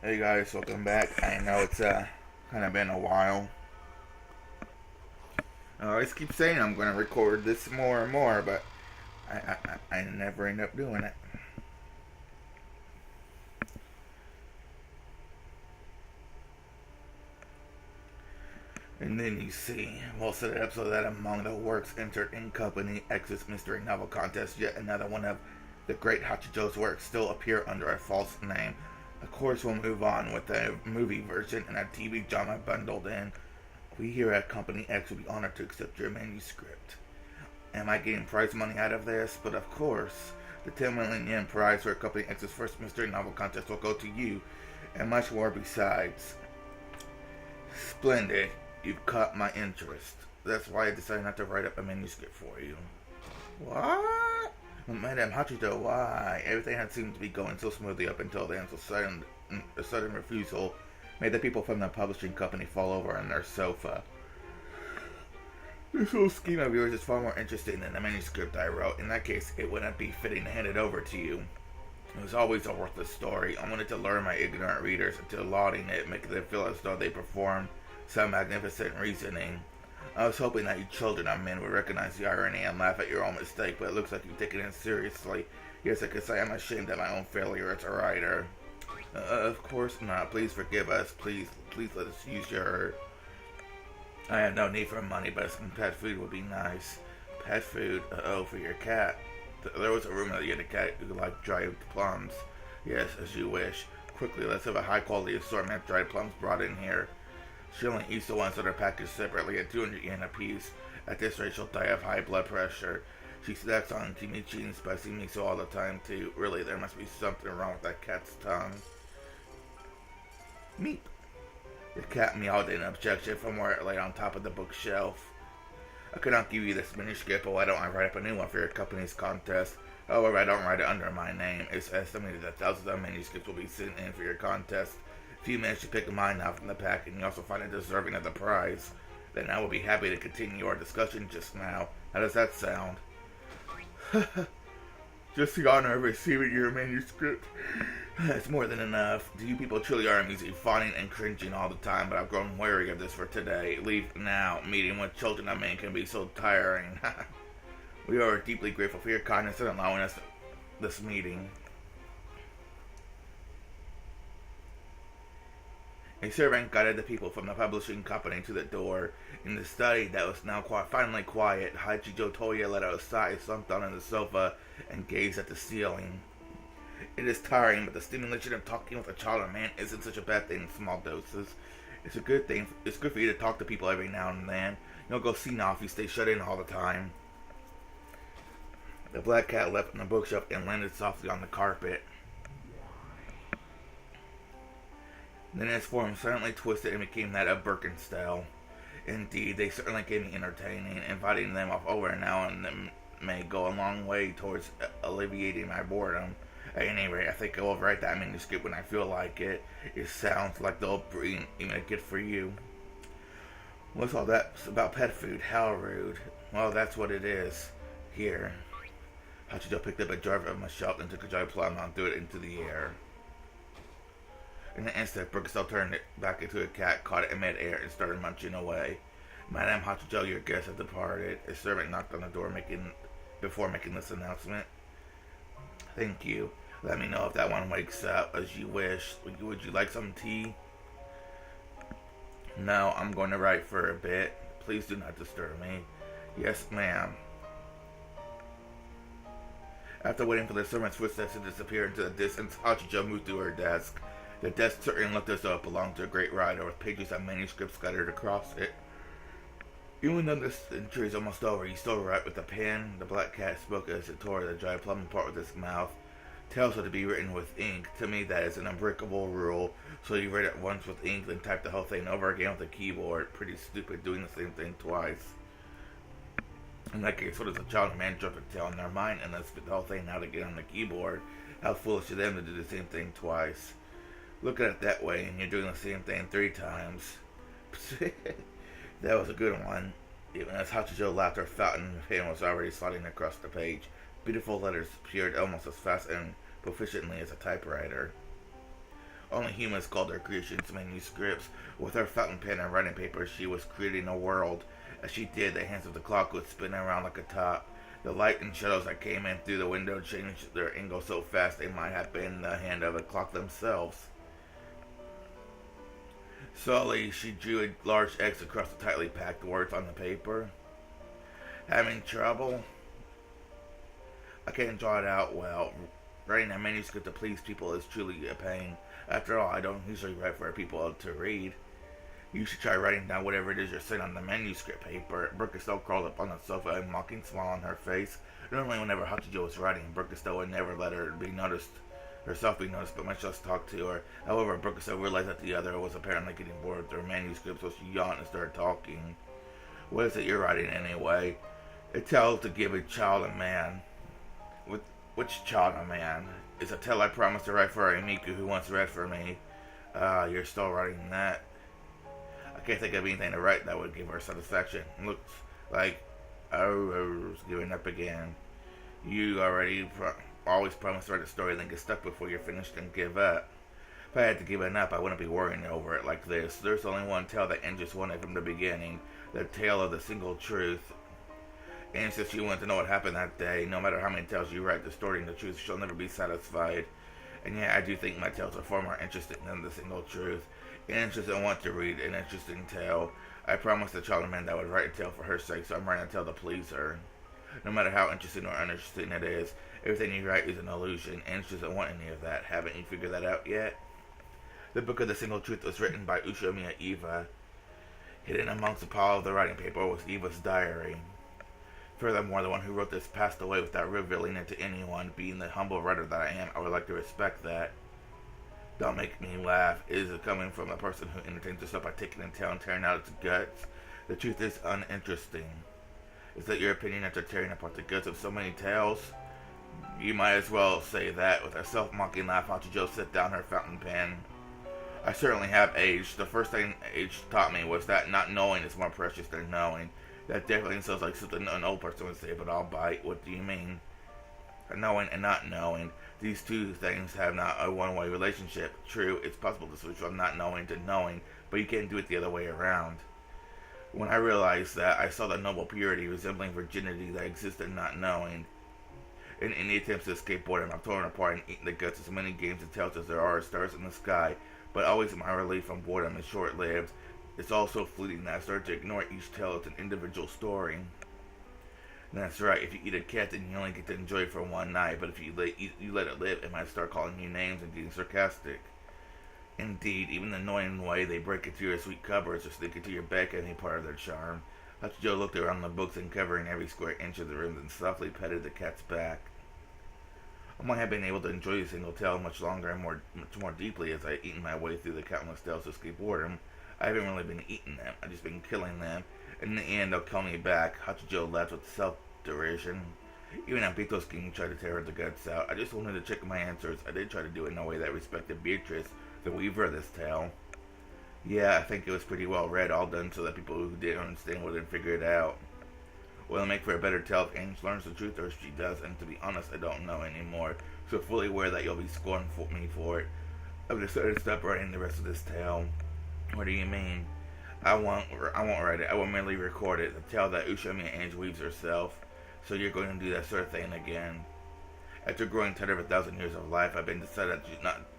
Hey guys, welcome back. I know it's kind of been a while. I always keep saying I'm going to record this more and more, but I never end up doing it. And then you see, most of the episode that among the works entered in Company X's Mystery Novel Contest, yet another one of the great Hachijo's works still appear under a false name. Of course, we'll move on with the movie version and a TV drama bundled in. We here at Company X will be honored to accept your manuscript. Am I getting prize money out of this? But of course, the 10 million yen prize for Company X's first mystery novel contest will go to you, and much more besides. Splendid. You've caught my interest. That's why I decided not to write up a manuscript for you. What? Madame Hachito, why? Everything had seemed to be going so smoothly up until then, so a sudden refusal made the people from the publishing company fall over on their sofa. This whole scheme of yours is far more interesting than the manuscript I wrote. In that case, it wouldn't be fitting to hand it over to you. It was always a worthless story. I wanted to lure my ignorant readers into lauding it, making them feel as though they performed some magnificent reasoning. I was hoping that you children of men would recognize the irony and laugh at your own mistake, but it looks like you've taken it seriously. Yes, I can say I'm ashamed of my own failure as a writer. Of course not. Please forgive us. Please let us use your... I have no need for money, but some pet food would be nice. Pet food? For your cat. There was a rumor that you had a cat who liked dried plums. Yes, as you wish. Quickly, let's have a high-quality assortment of dried plums brought in here. She only eats the ones that are packaged separately at 200 yen apiece. At this rate, she'll die of high blood pressure. She snacks on kimchi and spicy miso all the time, too. Really, there must be something wrong with that cat's tongue. Meep. The cat meowed in objection from where it lay on top of the bookshelf. I could not give you this manuscript, but why don't I write up a new one for your company's contest? However, I don't write it under my name. It's estimated that thousands of manuscripts will be sent in for your contest. If you manage to pick mine out from the pack and you also find it deserving of the prize, then I will be happy to continue our discussion just now. How does that sound? Just the honor of receiving your manuscript. That's more than enough. You people truly are amusing, fawning and cringing all the time, but I've grown weary of this for today. Leave now. Meeting with children of men can be so tiring. We are deeply grateful for your kindness in allowing us this meeting. A servant guided the people from the publishing company to the door. In the study that was now finally quiet, Hachijo Toya let out a sigh, slumped down on the sofa, and gazed at the ceiling. It is tiring, but the stimulation of talking with a child or man isn't such a bad thing in small doses. It's a good thing. It's good for you to talk to people every now and then. You don't go senile if you stay shut in all the time. The black cat leapt from the bookshelf and landed softly on the carpet. Then its form suddenly twisted and became that of Birkenstyle. Indeed, they certainly can be entertaining. Inviting them off over now and then may go a long way towards alleviating my boredom. At any rate, I think I'll write that manuscript when I feel like it. It sounds like they'll bring even a gift for you. What's all that about pet food? How rude. Well, that's what it is. Here. Hachijo picked up a jar from my shelf and took a dried plum and threw it into the air. In an instant, Birkenstyle turned it back into a cat, caught it in mid-air, and started munching away. Madame Hachijo, your guests have departed. A servant knocked on the door before making this announcement. Thank you. Let me know if that one wakes up as you wish. Would you like some tea? No, I'm going to write for a bit. Please do not disturb me. Yes, ma'am. After waiting for the servant's footsteps to disappear into the distance, Hachijo moved to her desk. The desk certainly looked as though it belonged to a great writer, with pages of manuscripts scattered across it. Even though the century is almost over, you still write with a pen. The black cat spoke as it tore the dried plum apart with its mouth. Tales are to be written with ink. To me, that is an unbreakable rule. So you read it once with ink, then type the whole thing over again with a keyboard. Pretty stupid doing the same thing twice. In that case, what does a child or man drop a tale in their mind and then spit the whole thing out again on the keyboard? How foolish of them to do the same thing twice. Look at it that way, and you're doing the same thing 3 times. That was a good one. Even as Hachijo laughed, her fountain pen was already sliding across the page. Beautiful letters appeared almost as fast and proficiently as a typewriter. Only humans called her creations manuscripts. With her fountain pen and writing paper, she was creating a world. As she did, the hands of the clock would spin around like a top. The light and shadows that came in through the window changed their angle so fast they might have been the hand of the clock themselves. Slowly, she drew a large X across the tightly packed words on the paper. Having trouble? I can't draw it out well. Writing a manuscript to please people is truly a pain. After all, I don't usually write for people to read. You should try writing down whatever it is you're saying on the manuscript paper. Burkistel crawled up on the sofa, a mocking smile on her face. Normally, whenever Hachijo was writing, Burkistel would never let herself be noticed, but much less talk to her. However, Burkistel realized that the other was apparently getting bored with her manuscript, so she yawned and started talking. What is it you're writing anyway? A tale to give a child a man. Which child a man? It's a tale I promised to write for Umineko who once read for me. You're still writing that? I can't think of anything to write that would give her satisfaction. Looks like Rose giving up again. You always promise to write a story, then get stuck before you're finished and give up. If I had to give it up, I wouldn't be worrying over it like this. There's only one tale that Anne just wanted from the beginning. The tale of the single truth. And since she wanted to know what happened that day, no matter how many tales you write, the story and the truth, she'll never be satisfied. And yeah, I do think my tales are far more interesting than the single truth. And just don't want to read an interesting tale. I promised the child man that I would write a tale for her sake, so I'm writing a tale to please her. No matter how interesting or uninteresting it is, everything you write is an illusion, and she doesn't want any of that. Haven't you figured that out yet? The book of the single truth was written by Ushiomiya Eva. Hidden amongst the pile of the writing paper was Eva's diary. Furthermore, the one who wrote this passed away without revealing it to anyone. Being the humble writer that I am, I would like to respect that. Don't make me laugh. It is coming from a person who entertains herself by taking a tale and tearing out its guts. The truth is uninteresting. Is that your opinion after tearing apart the guts of so many tales? You might as well say that. With a self-mocking laugh, Hachijo set down her fountain pen. I certainly have aged. The first thing age taught me was that not knowing is more precious than knowing. That definitely sounds like something an old person would say, but I'll bite. What do you mean? Knowing and not knowing. These two things have not a one-way relationship. True, it's possible to switch from not knowing to knowing, but you can't do it the other way around. When I realized that, I saw the noble purity resembling virginity that exists in not knowing. In any attempts to escape boredom, I've torn apart and eaten the guts of as many games and tales as there are stars in the sky, but always my relief from boredom is short-lived. It's all so fleeting that I started to ignore each tale as an individual story. And that's right, if you eat a cat, then you only get to enjoy it for one night, but if you let it live, it might start calling you names and getting sarcastic. Indeed, even the annoying way they break into your sweet cupboards or sneak into your bed can be part of their charm. Hachijo looked around the books and covering every square inch of the room, then softly petted the cat's back. I might have been able to enjoy a single tale much longer and much more deeply as I eaten my way through the countless tales to escape boredom. I haven't really been eating them, I've just been killing them. In the end, they'll call me back. Hachijo laughed with self-derision. Even Abito's king tried to tear the guts out. I just wanted to check my answers. I did try to do it in a way that respected Beatrice, the weaver of this tale. Yeah, I think it was pretty well read, all done so that people who didn't understand wouldn't figure it out. Will it make for a better tale if Ange learns the truth, or if she does? And to be honest, I don't know anymore. So fully aware that you'll be scorning me for it, I've decided to stop writing the rest of this tale. What do you mean? I won't write it. I will merely record it. The tale that Ushiomiya Ange weaves herself. So you're going to do that sort of thing again. After growing tired of 1,000 years of life, I've been decided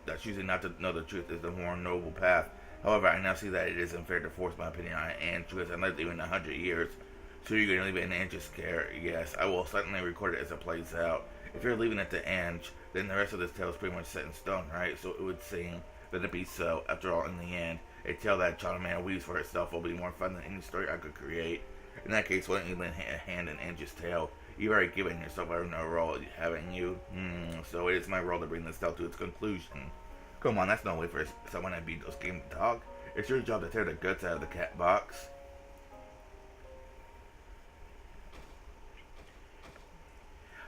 that choosing not to know the truth is the more noble path. However, I now see that it isn't fair to force my opinion on Ange, who hasn't lived even 100 years. So you're going to leave it in Ange's care? Yes, I will silently record it as it plays out. If you're leaving it to Ange, then the rest of this tale is pretty much set in stone, right? So it would seem that it be so. After all, in the end, a tale that Child Man weaves for herself will be more fun than any story I could create. In that case, why don't you lend a hand in Ange's tale? You've already given yourself a no role, haven't you? So it is my role to bring this tale to its conclusion. Come on, that's no way for someone to beat those game to talk. It's your job to tear the guts out of the cat box.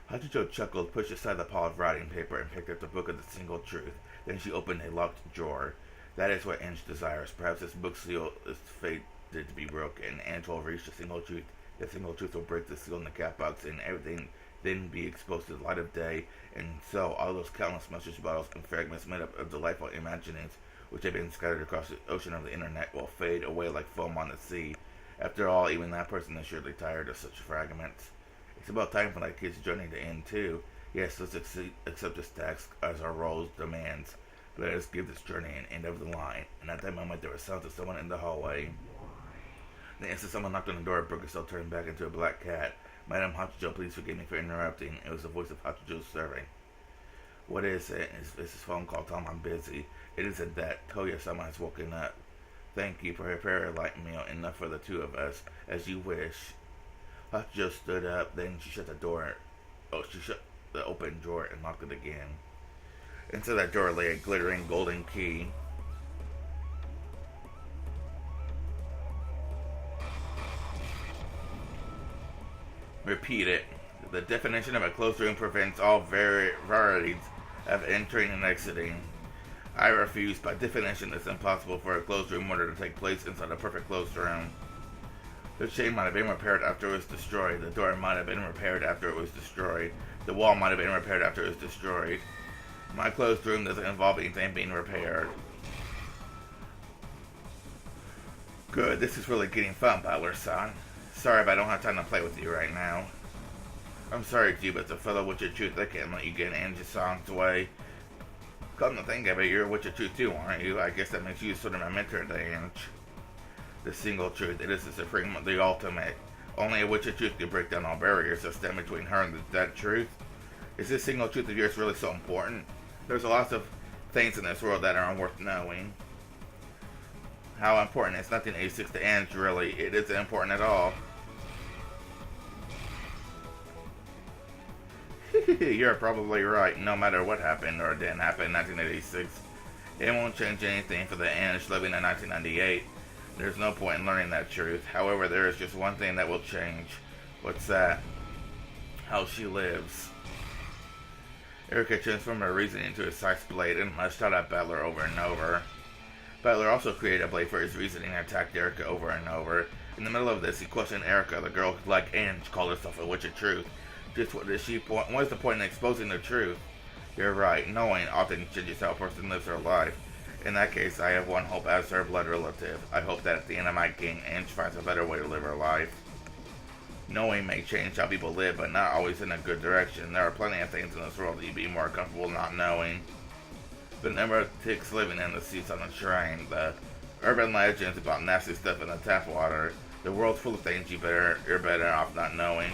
Hachijo chuckled, pushed aside the pile of writing paper, and picked up the book of the single truth. Then she opened a locked drawer. That is what Ange desires. Perhaps this book seal is fated to be broken. Ange will reach the single truth. The single truth will break the seal in the cat box, and everything then be exposed to the light of day, and so all those countless message bottles and fragments made up of delightful imaginings which have been scattered across the ocean of the internet will fade away like foam on the sea. After all, even that person is surely tired of such fragments. It's about time for that kid's journey to end too. Yes, let's accept this task as our role demands. Let us give this journey an end of the line. And at that moment, there was sounds of someone in the hallway. The instant someone knocked on the door, Burgercell turned back into a black cat. Madam Hachijo, please forgive me for interrupting. It was the voice of Hachijo's servant. What is it? Is this phone call? Tell him I'm busy. It isn't that. Toya-sama has woken up. Thank you for a very light meal, enough for the two of us, as you wish. Hachijo stood up, then she shut the door. Oh, she shut the open drawer and locked it again. Inside that drawer lay a glittering golden key. Repeat it. The definition of a closed room prevents all varieties of entering and exiting. I refuse. By definition, it's impossible for a closed room order to take place inside a perfect closed room. The chain might have been repaired after it was destroyed. The door might have been repaired after it was destroyed. The wall might have been repaired after it was destroyed. My closed room doesn't involve anything being repaired. Good, this is really getting fun, Butler-san. Sorry, but I don't have time to play with you right now. I'm sorry, too, but as a fellow Witch of Truth, I can't let you get in Angie-san's way. Come to think of it, you're a Witch of Truth too, aren't you? I guess that makes you sort of my mentor to Ange. The single truth, it is the supreme, the ultimate. Only a Witch of Truth can break down all barriers that stand between her and that truth. Is this single truth of yours really so important? There's lots of things in this world that are worth knowing. How important is 1986 to Ange, really? It isn't important at all. You're probably right. No matter what happened or didn't happen in 1986, it won't change anything for the Ange living in 1998. There's no point in learning that truth. However, there is just one thing that will change. What's that? How she lives. Erica transformed her reasoning into a scythe blade and lashed out at Butler over and over. Butler also created a blade for his reasoning and attacked Erica over and over. In the middle of this, he questioned Erica, the girl who, like Ange, called herself a Witch of Truth. Just what is she point? What is the point in exposing the truth? You're right. Knowing often changes how a person lives their life. In that case, I have one hope as her blood relative. I hope that at the end of my game, Ange finds a better way to live her life. Knowing may change how people live, but not always in a good direction. There are plenty of things in this world that you'd be more comfortable not knowing. The number of ticks living in the seats on the shrine, the urban legends about nasty stuff in the tap water. The world's full of things you're better off not knowing.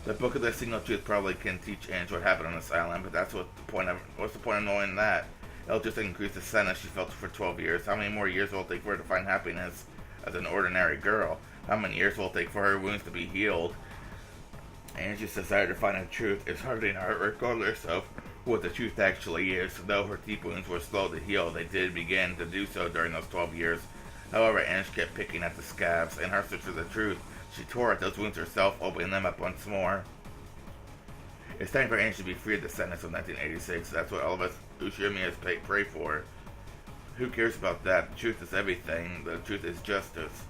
The Book of the Single Truth probably can teach Ange what happened on this island, but what's the point of knowing that? It'll just increase the sadness she felt for 12 years. How many more years will it take for her to find happiness as an ordinary girl? How many years will it take for her wounds to be healed? Ange's desire to find the truth is hurting her regardless of what the truth actually is. Though her deep wounds were slow to heal, they did begin to do so during those 12 years. However, Ange kept picking at the scabs. In her search for the truth, she tore at those wounds herself, opening them up once more. It's time for Ange to be free of the sadness of 1986. That's what all of us Ushimias pray for. Who cares about that? The truth is everything. The truth is justice.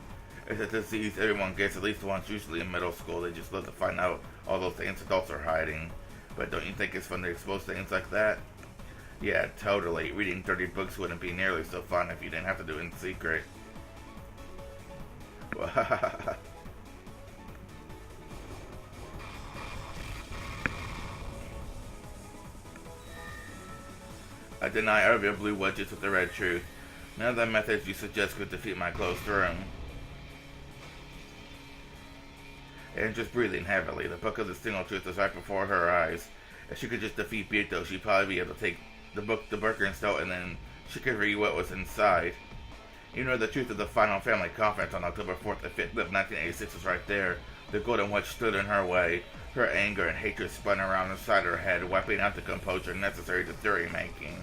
It's a disease everyone gets at least once, usually in middle school. They just love to find out all those things adults are hiding. But don't you think it's fun to expose things like that? Yeah, totally. Reading dirty books wouldn't be nearly so fun if you didn't have to do it in secret. I deny all of your blue wedges with the red truth. None of the methods you suggest could defeat my closed room. And just breathing heavily. The Book of the Single Truth is right before her eyes. If she could just defeat Bito, she'd probably be able to take the book to Birkenstock, and then she could read what was inside. You know, the truth of the final family conference on October 4th and 5th of 1986 was right there. The Golden Witch stood in her way. Her anger and hatred spun around inside her head, wiping out the composure necessary to theory-making.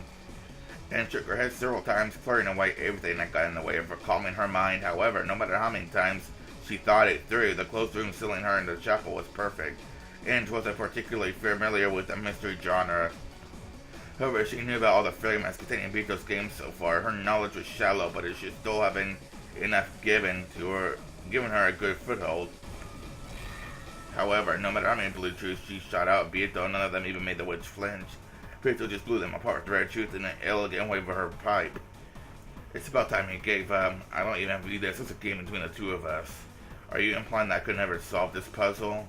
And shook her head several times, clearing away everything that got in the way of her calming her mind. However, no matter how many times she thought it through, the closed room sealing her in the chapel was perfect. Ange wasn't particularly familiar with the mystery genre. However, she knew about all the fragments containing Bito's games so far. Her knowledge was shallow, but it should still have been enough given her a good foothold. However, no matter how many blue truths she shot out, be it though none of them even made the witch flinch, Rachel just blew them apart with the red truth in an elegant wave of her pipe. It's about time he gave up. I don't even view this as a game between the two of us. Are you implying that I could never solve this puzzle?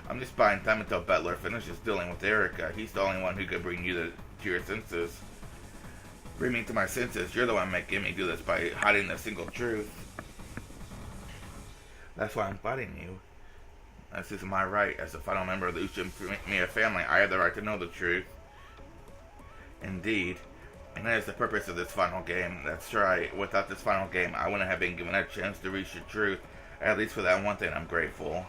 I'm just buying time until Butler finishes dealing with Erica. He's the only one who could bring you to your senses. Bring me to my senses. You're the one making me do this by hiding the single truth. That's why I'm fighting you. This is my right. As the final member of the Umineko family, I have the right to know the truth. Indeed. And that is the purpose of this final game. That's right. Without this final game, I wouldn't have been given a chance to reach the truth. At least for that one thing, I'm grateful.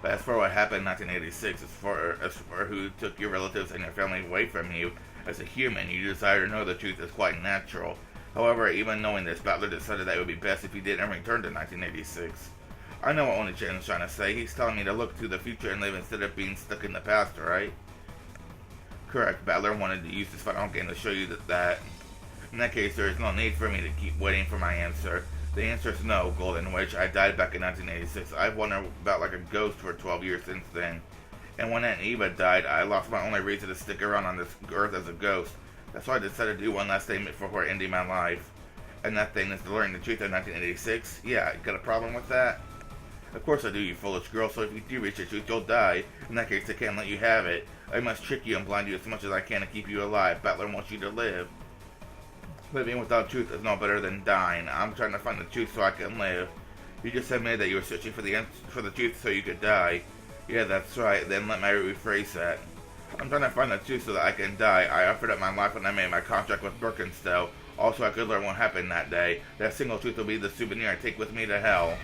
But as for what happened in 1986, as for who took your relatives and your family away from you, as a human, you desire to know the truth is quite natural. However, even knowing this, Butler decided that it would be best if he didn't return to 1986. I know what Oni-chan is trying to say. He's telling me to look to the future and live instead of being stuck in the past, right? Correct. Butler wanted to use this final game to show you that. In that case, there is no need for me to keep waiting for my answer. The answer is no, Golden Witch. I died back in 1986. I've wandered about like a ghost for 12 years since then. And when Aunt Eva died, I lost my only reason to stick around on this earth as a ghost. That's why I decided to do one last thing before ending my life. And that thing is to learn the truth in 1986. Yeah, you got a problem with that? Of course I do, you foolish girl, so if you do reach the truth, you'll die. In that case, I can't let you have it. I must trick you and blind you as much as I can to keep you alive. Butler wants you to live. Living without truth is no better than dying. I'm trying to find the truth so I can live. You just admitted that you were searching for the truth so you could die. Yeah, that's right. Then let me rephrase that. I'm trying to find the truth so that I can die. I offered up my life when I made my contract with Birkenstow. Also, I could learn what happened that day. That single truth will be the souvenir I take with me to hell.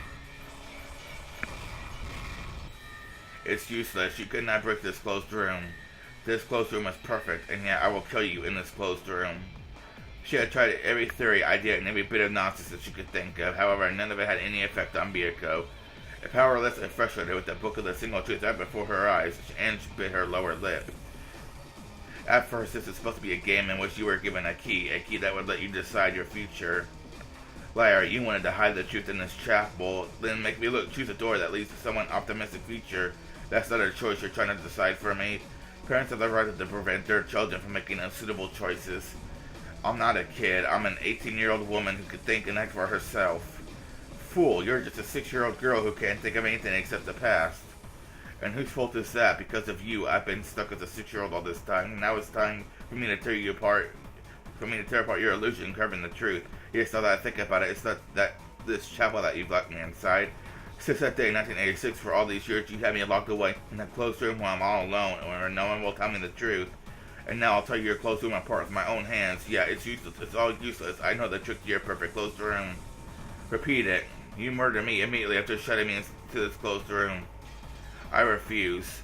It's useless. You could not break this closed room. This closed room is perfect, and yet I will kill you in this closed room. She had tried every theory, idea, and every bit of nonsense that she could think of. However, none of it had any effect on Umineko. Powerless and frustrated with the book of the single truth right before her eyes, and she bit her lower lip. At first, this is supposed to be a game in which you were given a key that would let you decide your future. Liar, you wanted to hide the truth in this chapel, then make me choose a door that leads to some optimistic future. That's not a choice you're trying to decide for me. Parents have the right to prevent their children from making unsuitable choices. I'm not a kid. I'm an 18-year-old woman who could think and act for herself. Fool, you're just a 6-year-old girl who can't think of anything except the past. And whose fault is that? Because of you, I've been stuck as a 6-year-old all this time. Now it's time for me to tear you apart. For me to tear apart your illusion, covering the truth. Yes, now that I think about it, it's not that this chapel that you've locked me inside. Since that day in 1986, for all these years, you had me locked away in that closed room while I'm all alone, where no one will tell me the truth. And now I'll tell you your closed room apart with my own hands. Yeah, it's useless. It's all useless. I know the trick to your perfect closed room. Repeat it. You murdered me immediately after shutting me into this closed room. I refuse.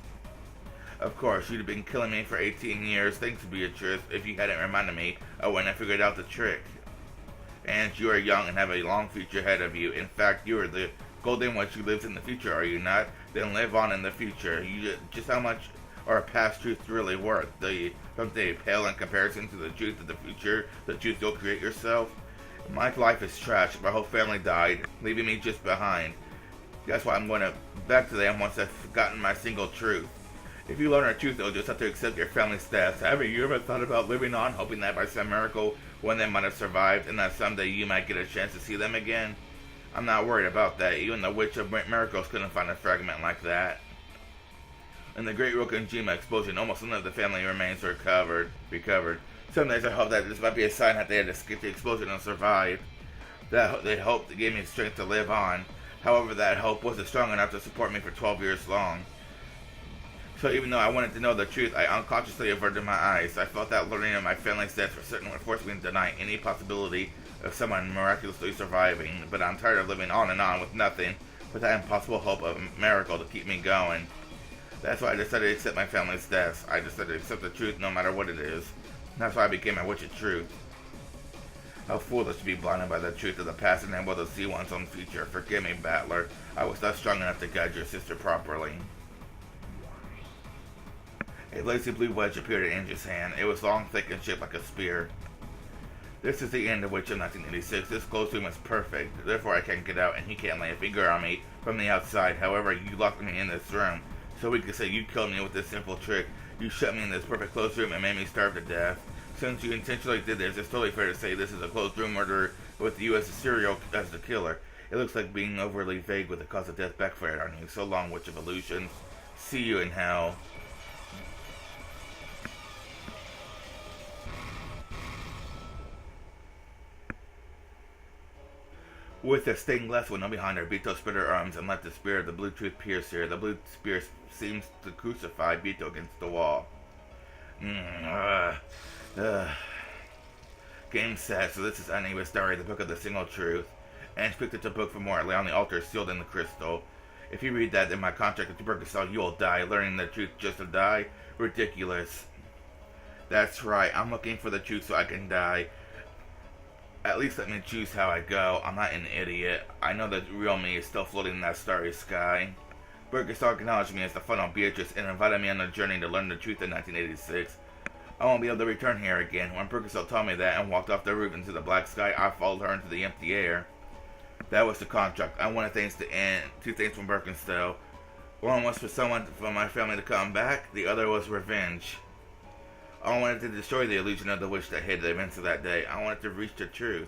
Of course, you'd have been killing me for 18 years. Thanks, Beatrice. If you hadn't reminded me of when I figured out the trick. And you are young and have a long future ahead of you. In fact, you are the golden witch who lives in the future, are you not? Then live on in the future. Just how much are past truths really worth? Don't they pale in comparison to the truth of the future, the truth you'll create yourself? My life is trash. My whole family died, leaving me just behind. That's why I'm going back to them once I've forgotten my single truth. If you learn our truth, you'll just have to accept your family's death. Have you ever thought about living on, hoping that by some miracle one of them might have survived, and that someday you might get a chance to see them again? I'm not worried about that. Even the Witch of Miracles couldn't find a fragment like that. In the Great Rokonjima explosion, almost none of the family remains were recovered. Some days I hope that this might be a sign that they had escaped the explosion and survived. That they hoped that gave me strength to live on. However, that hope wasn't strong enough to support me for 12 years long. So even though I wanted to know the truth, I unconsciously averted my eyes. I felt that learning of my family's death for certain would force me to deny any possibility of someone miraculously surviving. But I'm tired of living on and on with nothing but that impossible hope of a miracle to keep me going. That's why I decided to accept my family's deaths. I decided to accept the truth no matter what it is. That's why I became a witch of truth. How foolish to be blinded by the truth of the past and able to see one's own future. Forgive me, Battler. I was not strong enough to guide your sister properly. A lacy blue wedge appeared in Angie's hand. It was long, thick, and shaped like a spear. This is the end of Witch of 1986. This closed room is perfect. Therefore, I can't get out, and he can't lay a finger on me from the outside. However, you locked me in this room, so we could say you killed me with this simple trick. You shut me in this perfect closed room and made me starve to death. Since you intentionally did this, it's totally fair to say this is a closed room murderer with you as a serial as the killer. It looks like being overly vague with the cause of death backfired on you. So long, Witch of Illusions. See you in hell. With a stained glass window behind her, Bito spread her arms and let the spear of the blue truth pierce her. The blue spear seems to crucify Bito against the wall. Game set, so this is Aniba's Diary, the book of the single truth. And picked up the book for more. Lay on the altar, sealed in the crystal. If you read that in my contract with tuberculosis, you'll die. Learning the truth just to die? Ridiculous. That's right, I'm looking for the truth so I can die. At least let me choose how I go. I'm not an idiot. I know the real me is still floating in that starry sky. Burgestar acknowledged me as the final Beatrice and invited me on a journey to learn the truth in 1986. I won't be able to return here again. When Burgestar told me that and walked off the roof into the black sky, I followed her into the empty air. That was the contract. I wanted things to end. Two things from Birkenstow. One was for someone from my family to come back. The other was revenge. I wanted to destroy the illusion of the witch that hid the events of that day. I wanted to reach the truth.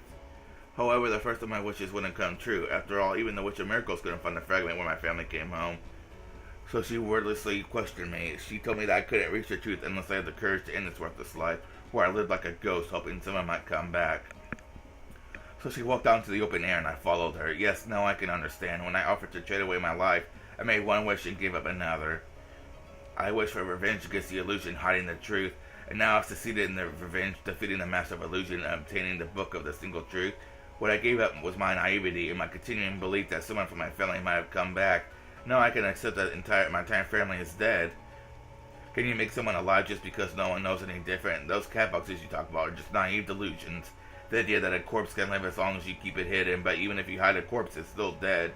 However, the first of my wishes wouldn't come true. After all, even the Witch of Miracles couldn't find the fragment when my family came home. So she wordlessly questioned me. She told me that I couldn't reach the truth unless I had the courage to end this worthless life, where I lived like a ghost, hoping someone might come back. So she walked out into the open air and I followed her. Yes, now I can understand. When I offered to trade away my life, I made one wish and gave up another. I wished for revenge against the illusion hiding the truth, and now I've succeeded in the revenge, defeating the master of illusion and obtaining the book of the single truth. What I gave up was my naivety and my continuing belief that someone from my family might have come back. Now I can accept that my entire family is dead. Can you make someone alive just because no one knows any different? Those cat boxes you talk about are just naive delusions. The idea that a corpse can live as long as you keep it hidden, but even if you hide a corpse, it's still dead.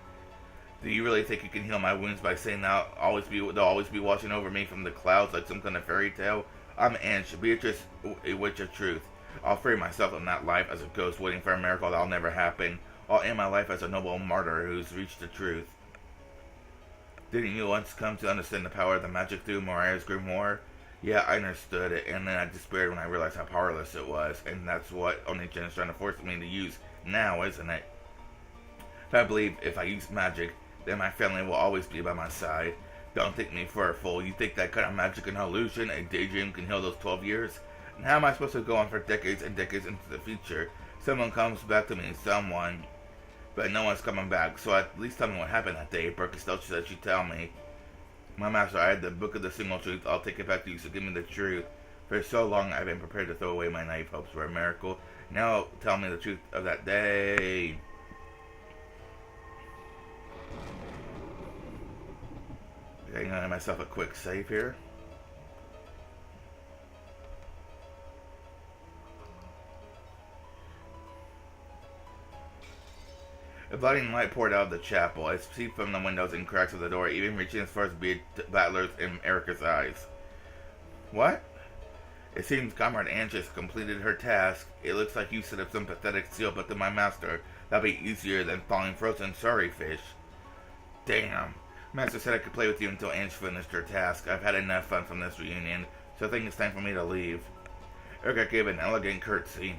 Do you really think you can heal my wounds by saying they'll always be watching over me from the clouds like some kind of fairy tale? I'm Ange, Beatrice, a witch of truth. I'll free myself from that life as a ghost waiting for a miracle that'll never happen. I'll end my life as a noble martyr who's reached the truth. Didn't you once come to understand the power of the magic through Mariah's grimoire? Yeah, I understood it, and then I despaired when I realized how powerless it was, and that's what Onichan is trying to force me to use now, isn't it? I believe if I use magic, then my family will always be by my side. Don't take me for a fool. You think that kind of magic and illusion, a daydream, can heal those 12 years? And how am I supposed to go on for decades and decades into the future? Someone comes back to me, someone. But no one's coming back, so at least tell me what happened that day. Birkenstow said she'd tell me. My master, I had the book of the single truth. I'll take it back to you, so give me the truth. For so long, I've been prepared to throw away my naive hopes for a miracle. Now, tell me the truth of that day. Okay, I'm gonna have myself a quick save here. A blinding light poured out of the chapel. I seeped from the windows and cracks of the door, even reaching as far as Battler's and Erica's eyes. What? It seems Comrade Ange has completed her task. It looks like you set up some pathetic seal, but to my master, that'll be easier than falling frozen sorry fish. Damn. Master said I could play with you until Ange finished her task. I've had enough fun from this reunion, so I think it's time for me to leave. Erica gave an elegant curtsy.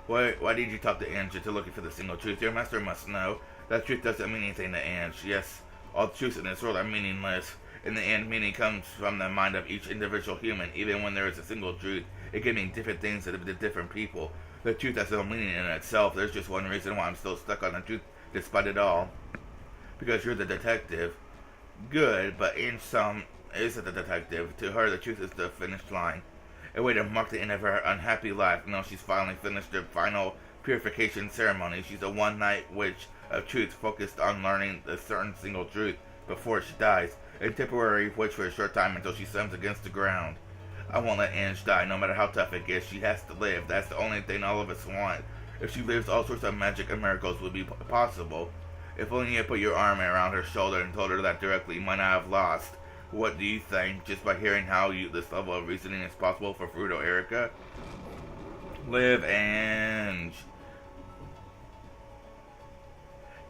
Why did you talk to Ange to looking for the single truth? Your master must know that truth doesn't mean anything to Ange. Yes, all truths in this world are meaningless. In the end, meaning comes from the mind of each individual human. Even when there is a single truth, it can mean different things to different people. The truth has no meaning in itself. There's just one reason why I'm still stuck on the truth despite it all. Because you're the detective. Good, but Ange isn't the detective. To her, the truth is the finished line. A way to mark the end of her unhappy life. Now she's finally finished her final purification ceremony. She's a one-night witch of truth focused on learning the certain single truth before she dies. A temporary witch for a short time until she slams against the ground. I won't let Ange die, no matter how tough it gets. She has to live. That's the only thing all of us want. If she lives, all sorts of magic and miracles would be possible. If only you had put your arm around her shoulder and told her that directly, you might not have lost. What do you think, just by hearing how this level of reasoning is possible for Fruto Erica? Live and...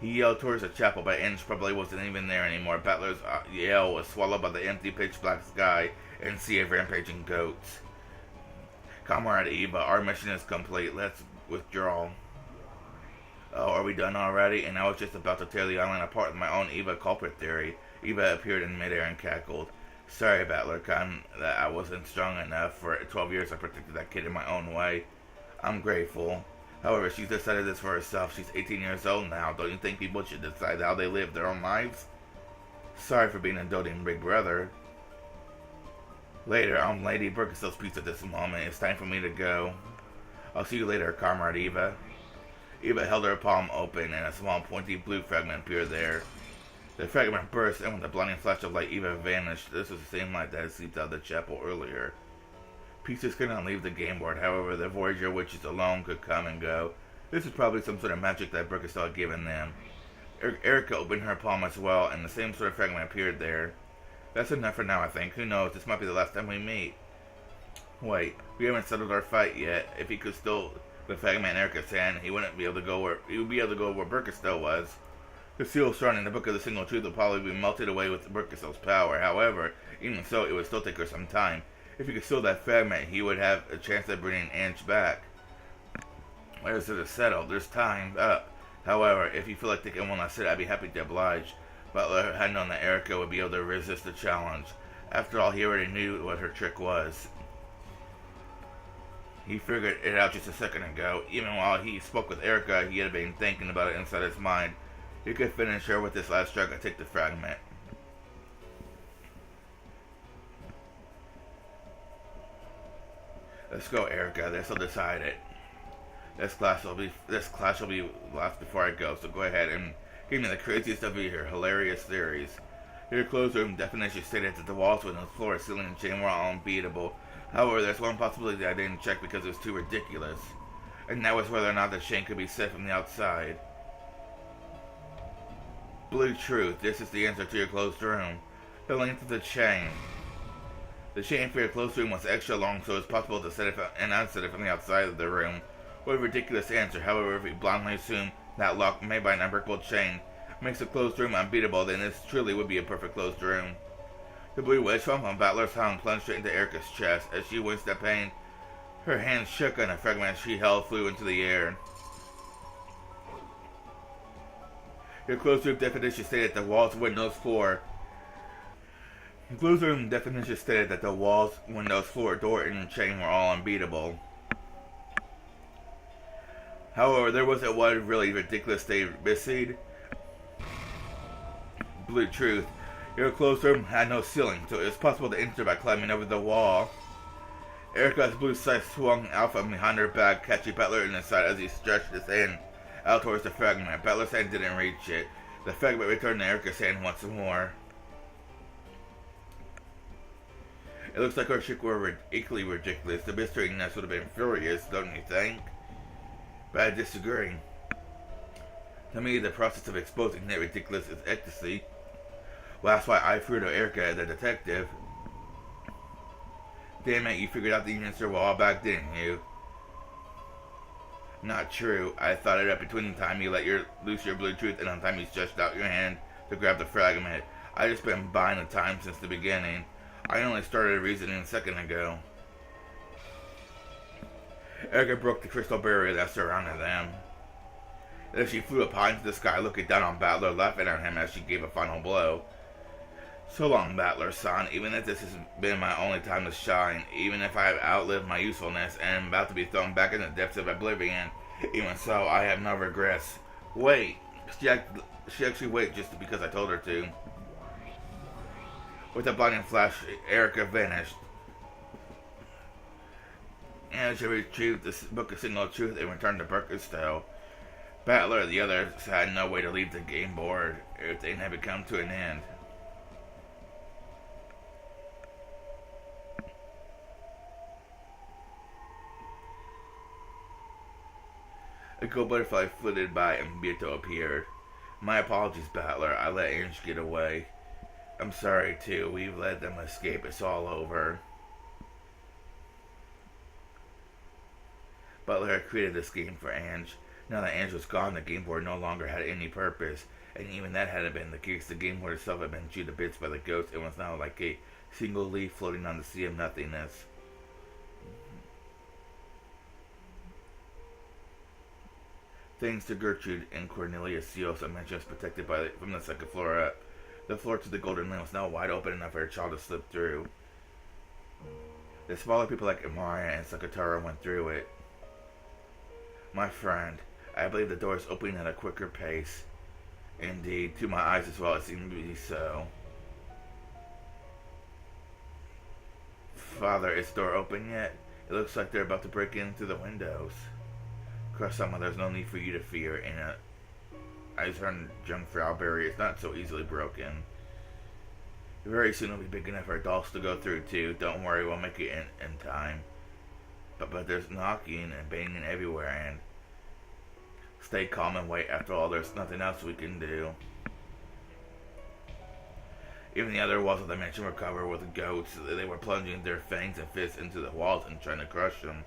He yelled towards the chapel, but Inge probably wasn't even there anymore. Battler's yell was swallowed by the empty pitch-black sky and sea of rampaging goats. Comrade Eva, our mission is complete. Let's withdraw. Oh, are we done already? And I was just about to tear the island apart with my own Eva culprit theory. Eva appeared in midair and cackled. Sorry, Battler, that I wasn't strong enough. For 12 years I protected that kid in my own way. I'm grateful. However, she's decided this for herself. She's 18 years old now. Don't you think people should decide how they live their own lives? Sorry for being a doting big brother. Later, I'm Lady Burkestill's piece at this moment. It's time for me to go. I'll see you later, Comrade Eva. Eva held her palm open, and a small pointy blue fragment appeared there. The fragment burst, and with a blinding flash of light, Eva vanished. This was the same light that had seeped out of the chapel earlier. Pieces could not leave the game board, however, the Voyager witches alone could come and go. This is probably some sort of magic that Burkestill had given them. Erica opened her palm as well, and the same sort of fragment appeared there. That's enough for now, I think. Who knows? This might be the last time we meet. Wait, we haven't settled our fight yet. If he could steal the fragment in Erica's hand, he would be able to go where Burkestill was. The seal surrounding the Book of the Single Truth would probably be melted away with Burkestill's power. However, even so, it would still take her some time. If he could steal that fragment, he would have a chance of bringing Ange back. Where is it to settle? There's time up. However, if you feel like taking one last hit, I'd be happy to oblige. Butler had known that Erica would be able to resist the challenge. After all, he already knew what her trick was. He figured it out just a second ago. Even while he spoke with Erica, he had been thinking about it inside his mind. He could finish her with this last strike and take the fragment. Let's go, Erica. This'll decide it. This class will be last before I go, so go ahead and give me the craziest of your hilarious theories. Your closed room definition stated that the walls, windows, floor, ceiling, and chain were all unbeatable. However, there's one possibility that I didn't check because it was too ridiculous, and that was whether or not the chain could be set from the outside. Blue Truth, this is the answer to your closed room. The length of the chain. The chain for your closed room was extra long, so it's possible to set it and unset it from the outside of the room. What a ridiculous answer. However, if we blindly assume that lock made by an unbreakable chain makes a closed room unbeatable, then this truly would be a perfect closed room. The blue wedge from Battler's hand plunged straight into Erica's chest. As she winced at pain, her hand shook and a fragment she held flew into the air. Your closed room definition stated that the walls, windows, floor. Your closed room definition stated that the walls, windows, floor, door, and chain were all unbeatable. However, there wasn't one really ridiculous thing missing. Blue Truth. Your closed room had no ceiling, so it was possible to enter by climbing over the wall. Erica's blue sight swung out from behind her back, catching Battler in the side as he stretched his hand out towards the fragment. Battler's hand didn't reach it. The fragment returned to Erica's hand once more. It looks like our trick were equally ridiculous. The mystery nest would have been furious, don't you think? But I disagree. To me, the process of exposing that ridiculous is ecstasy. Well, that's why I threw to Erica, the detective. Damn it, you figured out the answer a while back, didn't you? Not true. I thought it up between the time you let loose your Blue Truth and the time you stretched out your hand to grab the fragment. I just been buying the time since the beginning. I only started reasoning a second ago. Erica broke the crystal barrier that surrounded them. Then she flew up high into the sky, looking down on Battler, laughing at him as she gave a final blow. So long, Battler, son. Even if this has been my only time to shine, even if I have outlived my usefulness and am about to be thrown back in the depths of oblivion, even so, I have no regrets. Wait. She actually waited just because I told her to. With a blinding flash, Erica vanished. And she retrieved the Book of Single Truth and returned to Burkestille. Battler and the others had no way to leave the game board. Everything had come to an end. A gold butterfly flitted by and Beato appeared. My apologies, Battler. I let Ange get away. I'm sorry, too. We've let them escape. It's all over. Butler had created this game for Ange. Now that Ange was gone, the game board no longer had any purpose, and even that hadn't been the case. The game board itself had been chewed to bits by the ghost and was now like a single leaf floating on the sea of nothingness. Thanks to Gertrude and Cornelius Seals, a mansion was protected from the second floor up. The floor to the Golden Lane was now wide open enough for a child to slip through. The smaller people like Amaya and Sakatara went through it. My friend, I believe the door is opening at a quicker pace. Indeed, to my eyes as well, it seemed to be so. Father, is the door open yet? It looks like they're about to break in through the windows. Cross-Summer, there's no need for you to fear, and I turned Jungfrau barrier is not so easily broken. Very soon it'll be big enough for adults to go through too. Don't worry, we'll make it in time. But there's knocking and banging everywhere, and stay calm and wait. After all, there's nothing else we can do. Even the other walls of the mansion were covered with goats. They were plunging their fangs and fists into the walls and trying to crush them.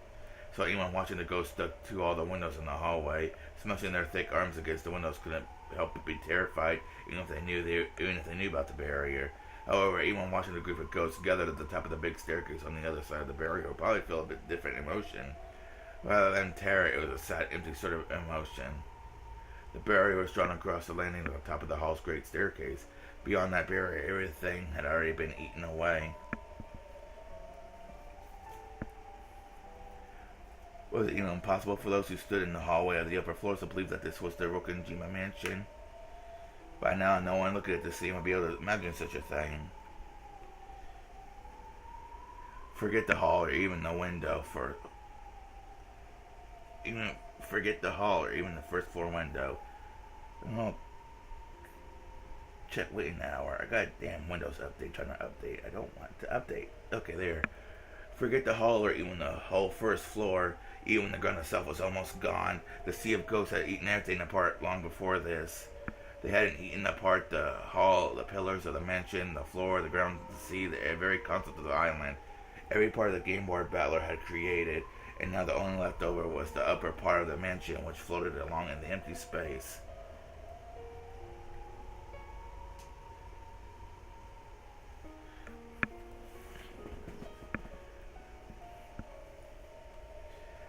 So anyone watching the ghosts stuck to all the windows in the hallway, smashing their thick arms against the windows, couldn't help but be terrified, even if they knew about the barrier. However, anyone watching the group of ghosts gathered at the top of the big staircase on the other side of the barrier would probably feel a bit different emotion. Rather than terror, it was a sad, empty sort of emotion. The barrier was drawn across the landing at the top of the hall's great staircase. Beyond that barrier, everything had already been eaten away. Was it even impossible for those who stood in the hallway of the upper floors to believe that this was the Rokonjima mansion? By now, no one looking at the scene would be able to imagine such a thing. Forget the hall or even the window forget the hall or even the first floor window. Well, check waiting hour. I got a damn Windows update trying to update. I don't want to update. Okay, there. Forget the hall or even the whole first floor. Even the ground itself was almost gone. The sea of ghosts had eaten everything apart long before this. They hadn't eaten apart the hall, the pillars of the mansion, the floor, the ground, the sea, the very concept of the island. Every part of the game board Battler had created, and now the only leftover was the upper part of the mansion, which floated along in the empty space.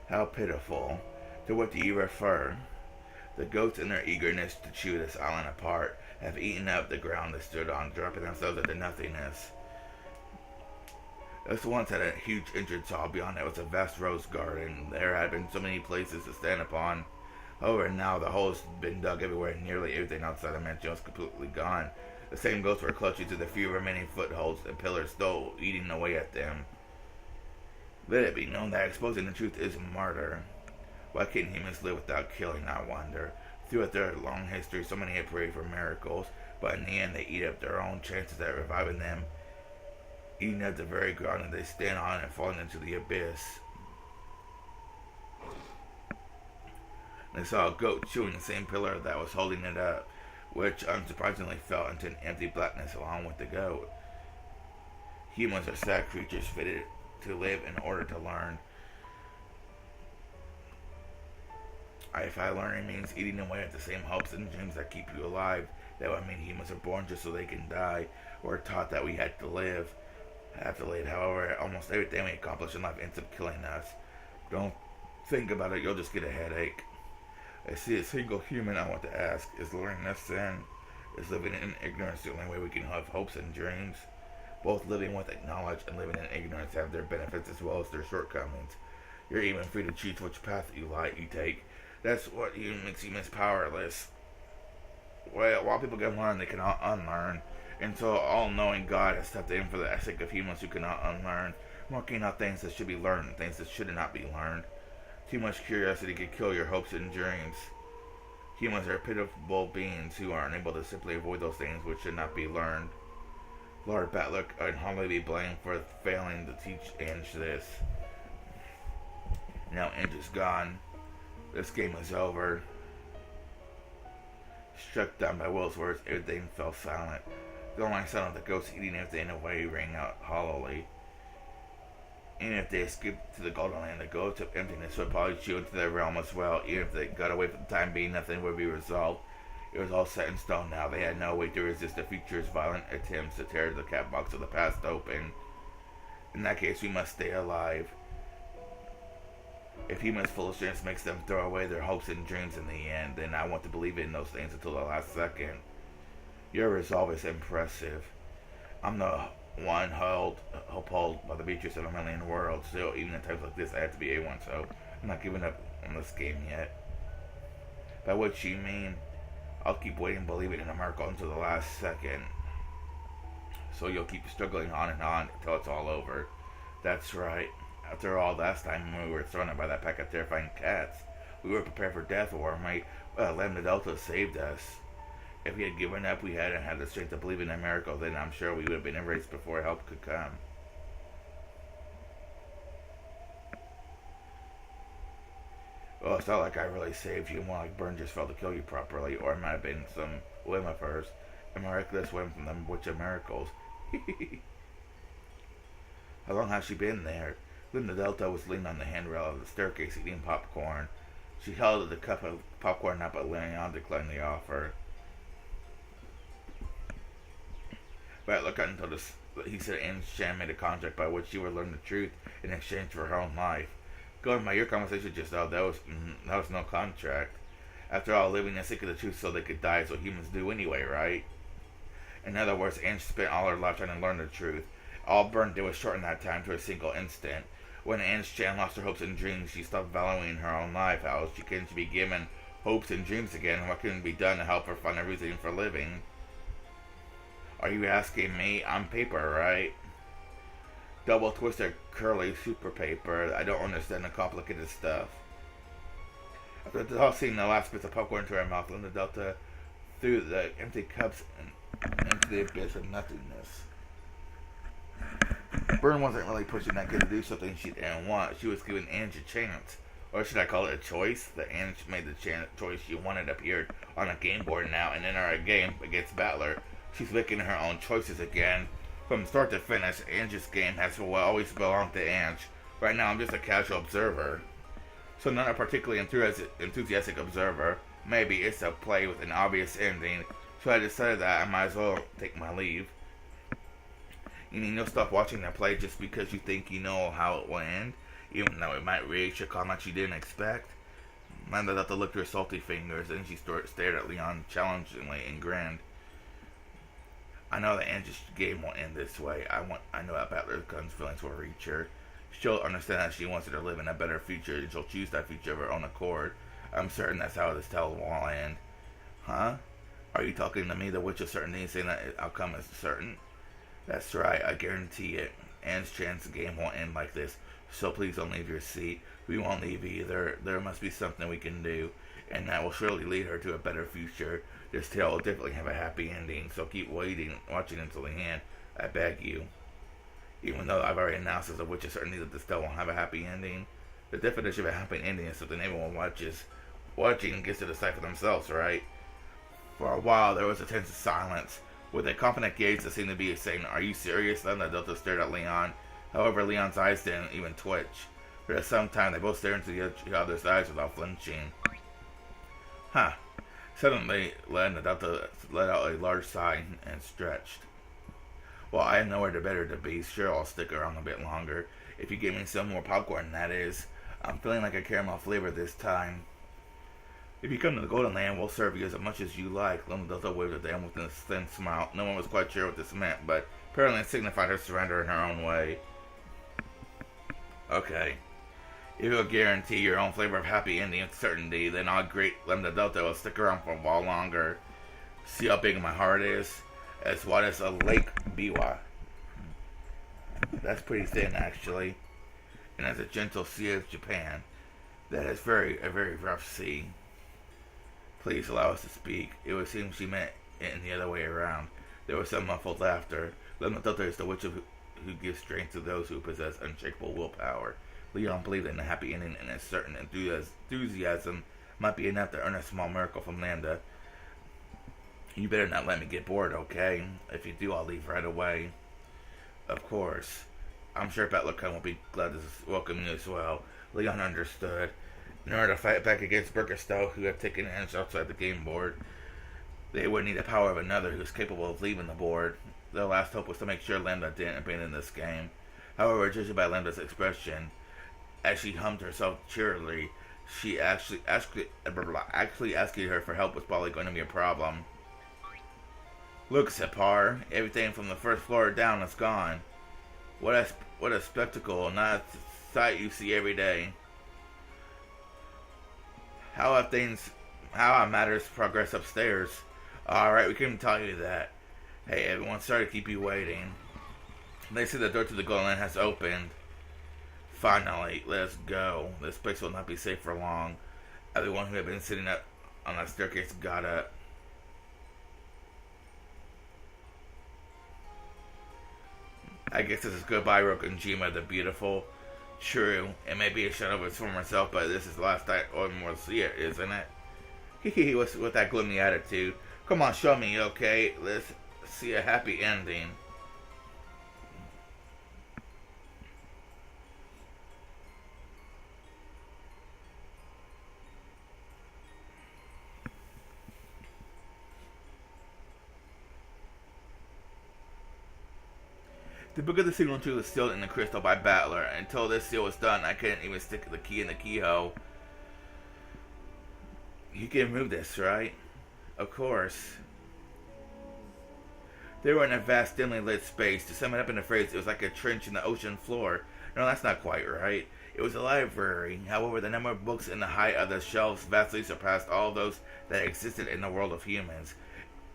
How pitiful. To what do you refer? The goats, in their eagerness to chew this island apart, have eaten up the ground they stood on, dropping themselves into nothingness. This once had a huge entrance hall. Beyond it was a vast rose garden. There had been so many places to stand upon. However, now the holes had been dug everywhere, and nearly everything outside the mansion was completely gone. The same ghosts were clutching to the few remaining footholds and pillars, still eating away at them. Let it be known that exposing the truth is murder. Why can't humans live without killing, I wonder? Throughout their long history, so many have prayed for miracles, but in the end they eat up their own chances at reviving them, eating at the very ground that they stand on and falling into the abyss. They saw a goat chewing the same pillar that was holding it up, which unsurprisingly fell into an empty blackness along with the goat. Humans are sad creatures fitted to live in order to learn. If learning means eating away at the same hopes and dreams that keep you alive, that would mean humans are born just so they can die. We're taught that we have to live. However, almost everything we accomplish in life ends up killing us. Don't think about it, you'll just get a headache. I see a single human I want to ask, is learning a sin? Is living in ignorance the only way we can have hopes and dreams? Both living with knowledge and living in ignorance have their benefits as well as their shortcomings. You're even free to choose which path you take. That's what makes humans powerless. Well, while people can learn, they cannot unlearn. And so all-knowing God has stepped in for the sake of humans who cannot unlearn, marking out things that should be learned and things that should not be learned. Too much curiosity can kill your hopes and dreams. Humans are pitiful beings who are unable to simply avoid those things which should not be learned. Lord Battler can hardly be blamed for failing to teach Ange this. Now Ange is gone. This game is over. Struck down by Will's words, everything fell silent. The only sound of the ghost eating everything away rang out hollowly. Even if they escaped to the Golden Land, the ghost of emptiness would probably chew into their realm as well. Even if they got away for the time being, nothing would be resolved. It was all set in stone now. They had no way to resist the future's violent attempts to tear the cat box of the past open. In that case, we must stay alive. If human's foolishness makes them throw away their hopes and dreams in the end, then I want to believe in those things until the last second. Your resolve is impressive. I'm the one upheld by the beaches of a million worlds. Still, even in times like this, I have to be A1, so I'm not giving up on this game yet. By what you mean, I'll keep waiting, believing in a miracle until the last second. So you'll keep struggling on and on until it's all over. That's right. After all, last time when we were surrounded by that pack of terrifying cats, we were prepared for death, or my Lambda Delta saved us. If we had given up, we hadn't had the strength to believe in a miracle, then I'm sure we would have been erased before help could come. Well, it's not like I really saved you, more like Burn just failed to kill you properly, or it might have been some whim of hers, a miraculous whim from the Witch of Miracles. How long has she been there? Linda Delta was leaning on the handrail of the staircase eating popcorn. She held the cup of popcorn up, but Leon declined the offer. But look until this, he said Anne Shan made a contract by which she would learn the truth in exchange for her own life. Going by your conversation just now, that was no contract. After all, living in seek of the truth so they could die is what humans do anyway, right? In other words, Anne spent all her life trying to learn the truth. All Burn did was shorten that time to a single instant. When Anne Chan lost her hopes and dreams, she stopped valuing her own life. How she couldn't be given hopes and dreams again? What couldn't be done to help her find a reason for living? Are you asking me? I'm paper, right? Double twisted, curly super paper. I don't understand the complicated stuff. After tossing the last bits of popcorn into her mouth, Linda Delta threw the empty cups into the abyss of nothingness. Burn wasn't really pushing that kid to do something she didn't want. She was giving Ange a chance. Or should I call it a choice? The Ange made the choice she wanted appeared on a game board now, and in our game against Battler, she's making her own choices again. From start to finish, Ange's game has always belonged to Ange. Right now, I'm just a casual observer. So not a particularly enthusiastic observer. Maybe it's a play with an obvious ending. So I decided that I might as well take my leave. You mean you'll stop watching the play just because you think you know how it will end? Even though it might reach a climax you didn't expect? Amanda Delta looked at her salty fingers, and she stared at Leon challengingly and grinned. I know that Angie's game won't end this way. I know that Battler Gun's feelings will reach her. She'll understand that she wants her to live in a better future, and she'll choose that future of her own accord. I'm certain that's how this tale will end. Huh? Are you talking to me, the witch of certainty, saying that the outcome is certain? That's right, I guarantee it. Anne's chance the game won't end like this, so please don't leave your seat. We won't leave either. There must be something we can do, and that will surely lead her to a better future. This tale will definitely have a happy ending, so keep watching until the end. I beg you. Even though I've already announced as a witch of certainty that this tale won't have a happy ending, the definition of a happy ending is something everyone watching gets to decide for themselves, right? For a while, there was a tense silence. With a confident gaze that seemed to be saying, "Are you serious?" Then the Delta stared at Leon. However, Leon's eyes didn't even twitch. For some time, they both stared into each other's eyes without flinching. Huh. Suddenly, Linda Delta let out a large sigh and stretched. Well, I have nowhere better to be. Sure, I'll stick around a bit longer. If you give me some more popcorn, that is. I'm feeling like a caramel flavor this time. If you come to the Golden Land, we'll serve you as much as you like. Linda Delta waved at them with a thin smile. No one was quite sure what this meant, but apparently it signified her surrender in her own way. Okay. If you'll guarantee your own flavor of happy ending with certainty, then I'll great Linda Delta will stick around for a while longer. See how big my heart is? As wide as a Lake Biwa. That's pretty thin, actually. And as a gentle sea of Japan. That is a very rough sea. Please allow us to speak. It would seem she meant it in the other way around. There was some muffled laughter. Linda Delta is the witch who gives strength to those who possess unshakable willpower. Leon believed in a happy ending, and a certain enthusiasm might be enough to earn a small miracle from Lambda. You better not let me get bored, okay? If you do, I'll leave right away. Of course. I'm sure Betlacon will be glad to welcome you as well. Leon understood. In order to fight back against Burkestow, who had taken edge outside the game board, they would need the power of another who is capable of leaving the board. Their last hope was to make sure Lambda didn't abandon this game. However, judging by Lambda's expression, as she hummed herself cheerily, she actually asking her for help was probably going to be a problem. Look, said Parr, everything from the first floor down is gone. What a spectacle, not a sight you see every day. How have matters progressed upstairs? Alright, we couldn't tell you that. Hey, everyone, sorry to keep you waiting. They say the door to the Golden Land has opened. Finally, let's go. This place will not be safe for long. Everyone who had been sitting up on the staircase got up. I guess this is goodbye, Rokonjima the Beautiful. True, it may be a shadow of its former self, but this is the last time we'll see it, isn't it? Hehe, with that gloomy attitude. Come on, show me, okay? Let's see a happy ending. The book of the signal truth is sealed in the crystal by Battler. Until this seal was done, I couldn't even stick the key in the keyhole. You can move this, right? Of course. They were in a vast, dimly lit space. To sum it up in a phrase, it was like a trench in the ocean floor. No, that's not quite right. It was a library. However, the number of books and the height of the shelves vastly surpassed all those that existed in the world of humans.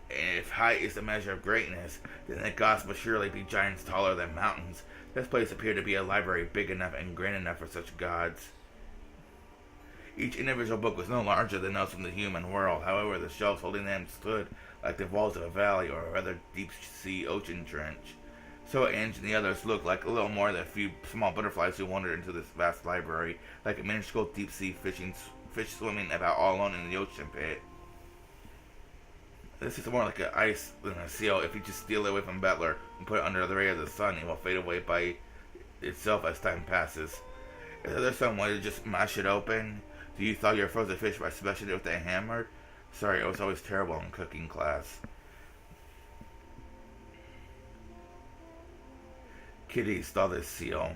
And if height is the measure of greatness, then the gods must surely be giants taller than mountains. This place appeared to be a library big enough and grand enough for such gods. Each individual book was no larger than those from the human world. However, the shelves holding them stood like the walls of a valley or a rather deep-sea ocean trench. So Ange and the others looked like a little more than a few small butterflies who wandered into this vast library, like a minuscule deep-sea fish swimming about all alone in the ocean pit. This is more like an ice than a seal. If you just steal it away from Battler and put it under the ray of the sun, it will fade away by itself as time passes. Is there some way to just mash it open? Do you thaw your frozen fish by smashing it with a hammer? Sorry, I was always terrible in cooking class. Kitty, thaw this seal.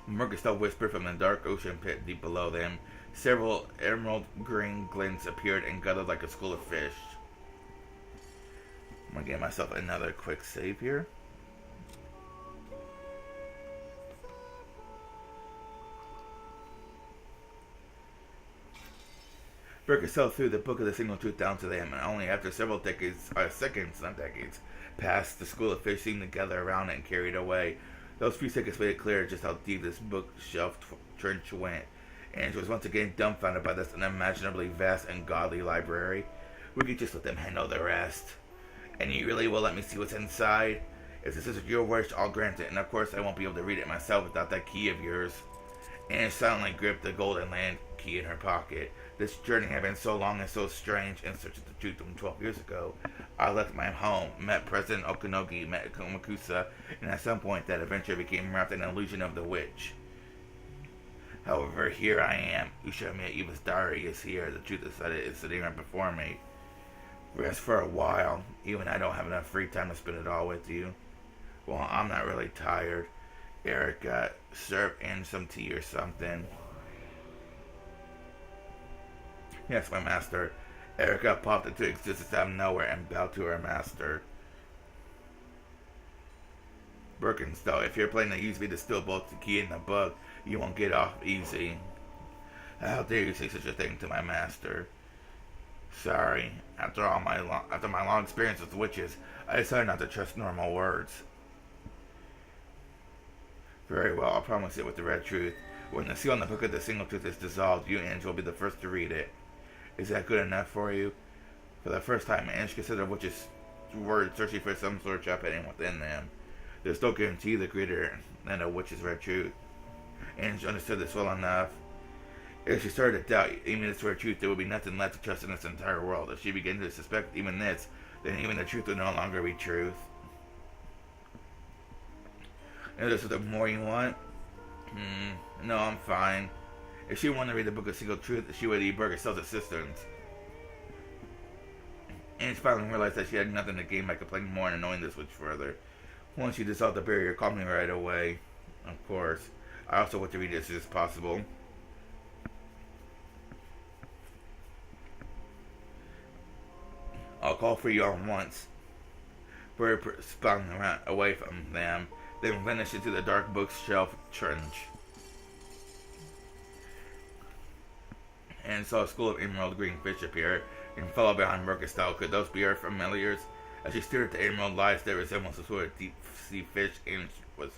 Murkistel whispered from the dark ocean pit deep below them. Several emerald green glints appeared and gathered like a school of fish. I'm gonna get myself another quick save here. Burkesell threw the book of the signal truth down to them, and only after several seconds, not decades, passed, the school of fish seemed to gather around it and carried away. Those few seconds made it clear just how deep this bookshelf trench went. And she was once again dumbfounded by this unimaginably vast and godly library. We could just let them handle the rest. And you really will let me see what's inside? If this is your wish, I'll grant it, and of course I won't be able to read it myself without that key of yours. Anne silently gripped the Golden Land key in her pocket. This journey had been so long and so strange in search of the truth from 12 years ago. I left my home, met President Okanogi, met Kumakusa, and at some point that adventure became wrapped in an illusion of the witch. However, here I am. Ushamiya Eva's diary is here. The truth is sitting right before me. Rest for a while. Even I don't have enough free time to spend it all with you. Well, I'm not really tired. Erica, serve in some tea or something. Yes, my master. Erica popped into existence out of nowhere and bowed to her master. Birkenstow, if you're planning to use me to steal both the key and the book, you won't get off easy. How dare you say such a thing to my master? Sorry. After my long experience with witches, I decided not to trust normal words. Very well, I'll promise it with the red truth. When the seal on the book of the single truth is dissolved, you and Ange will be the first to read it. Is that good enough for you? For the first time, Ange considered witches' words, searching for some sort of happening within them. There's no guarantee the greater than a witch's red truth. Ange understood this well enough. If she started to doubt even its red truth, there would be nothing left to trust in this entire world. If she began to suspect even this, then even the truth would no longer be truth. And this is the more you want? No, I'm fine. If she wanted to read the Book of Single Truth, she would eat Burgerstell's assistance. And she finally realized that she had nothing to gain by complaining more and annoying the switch further. Once she dissolved the barrier, call me right away. Of course. I also want to read it as soon as possible. I'll call for you all once. Bird spun around away from them, then vanished into the dark bookshelf trench. And saw a school of emerald green fish appear and follow behind Burgerstell. Could those be her familiars? As she stared at the emerald lights, there resembled a sort of deep sea fish and was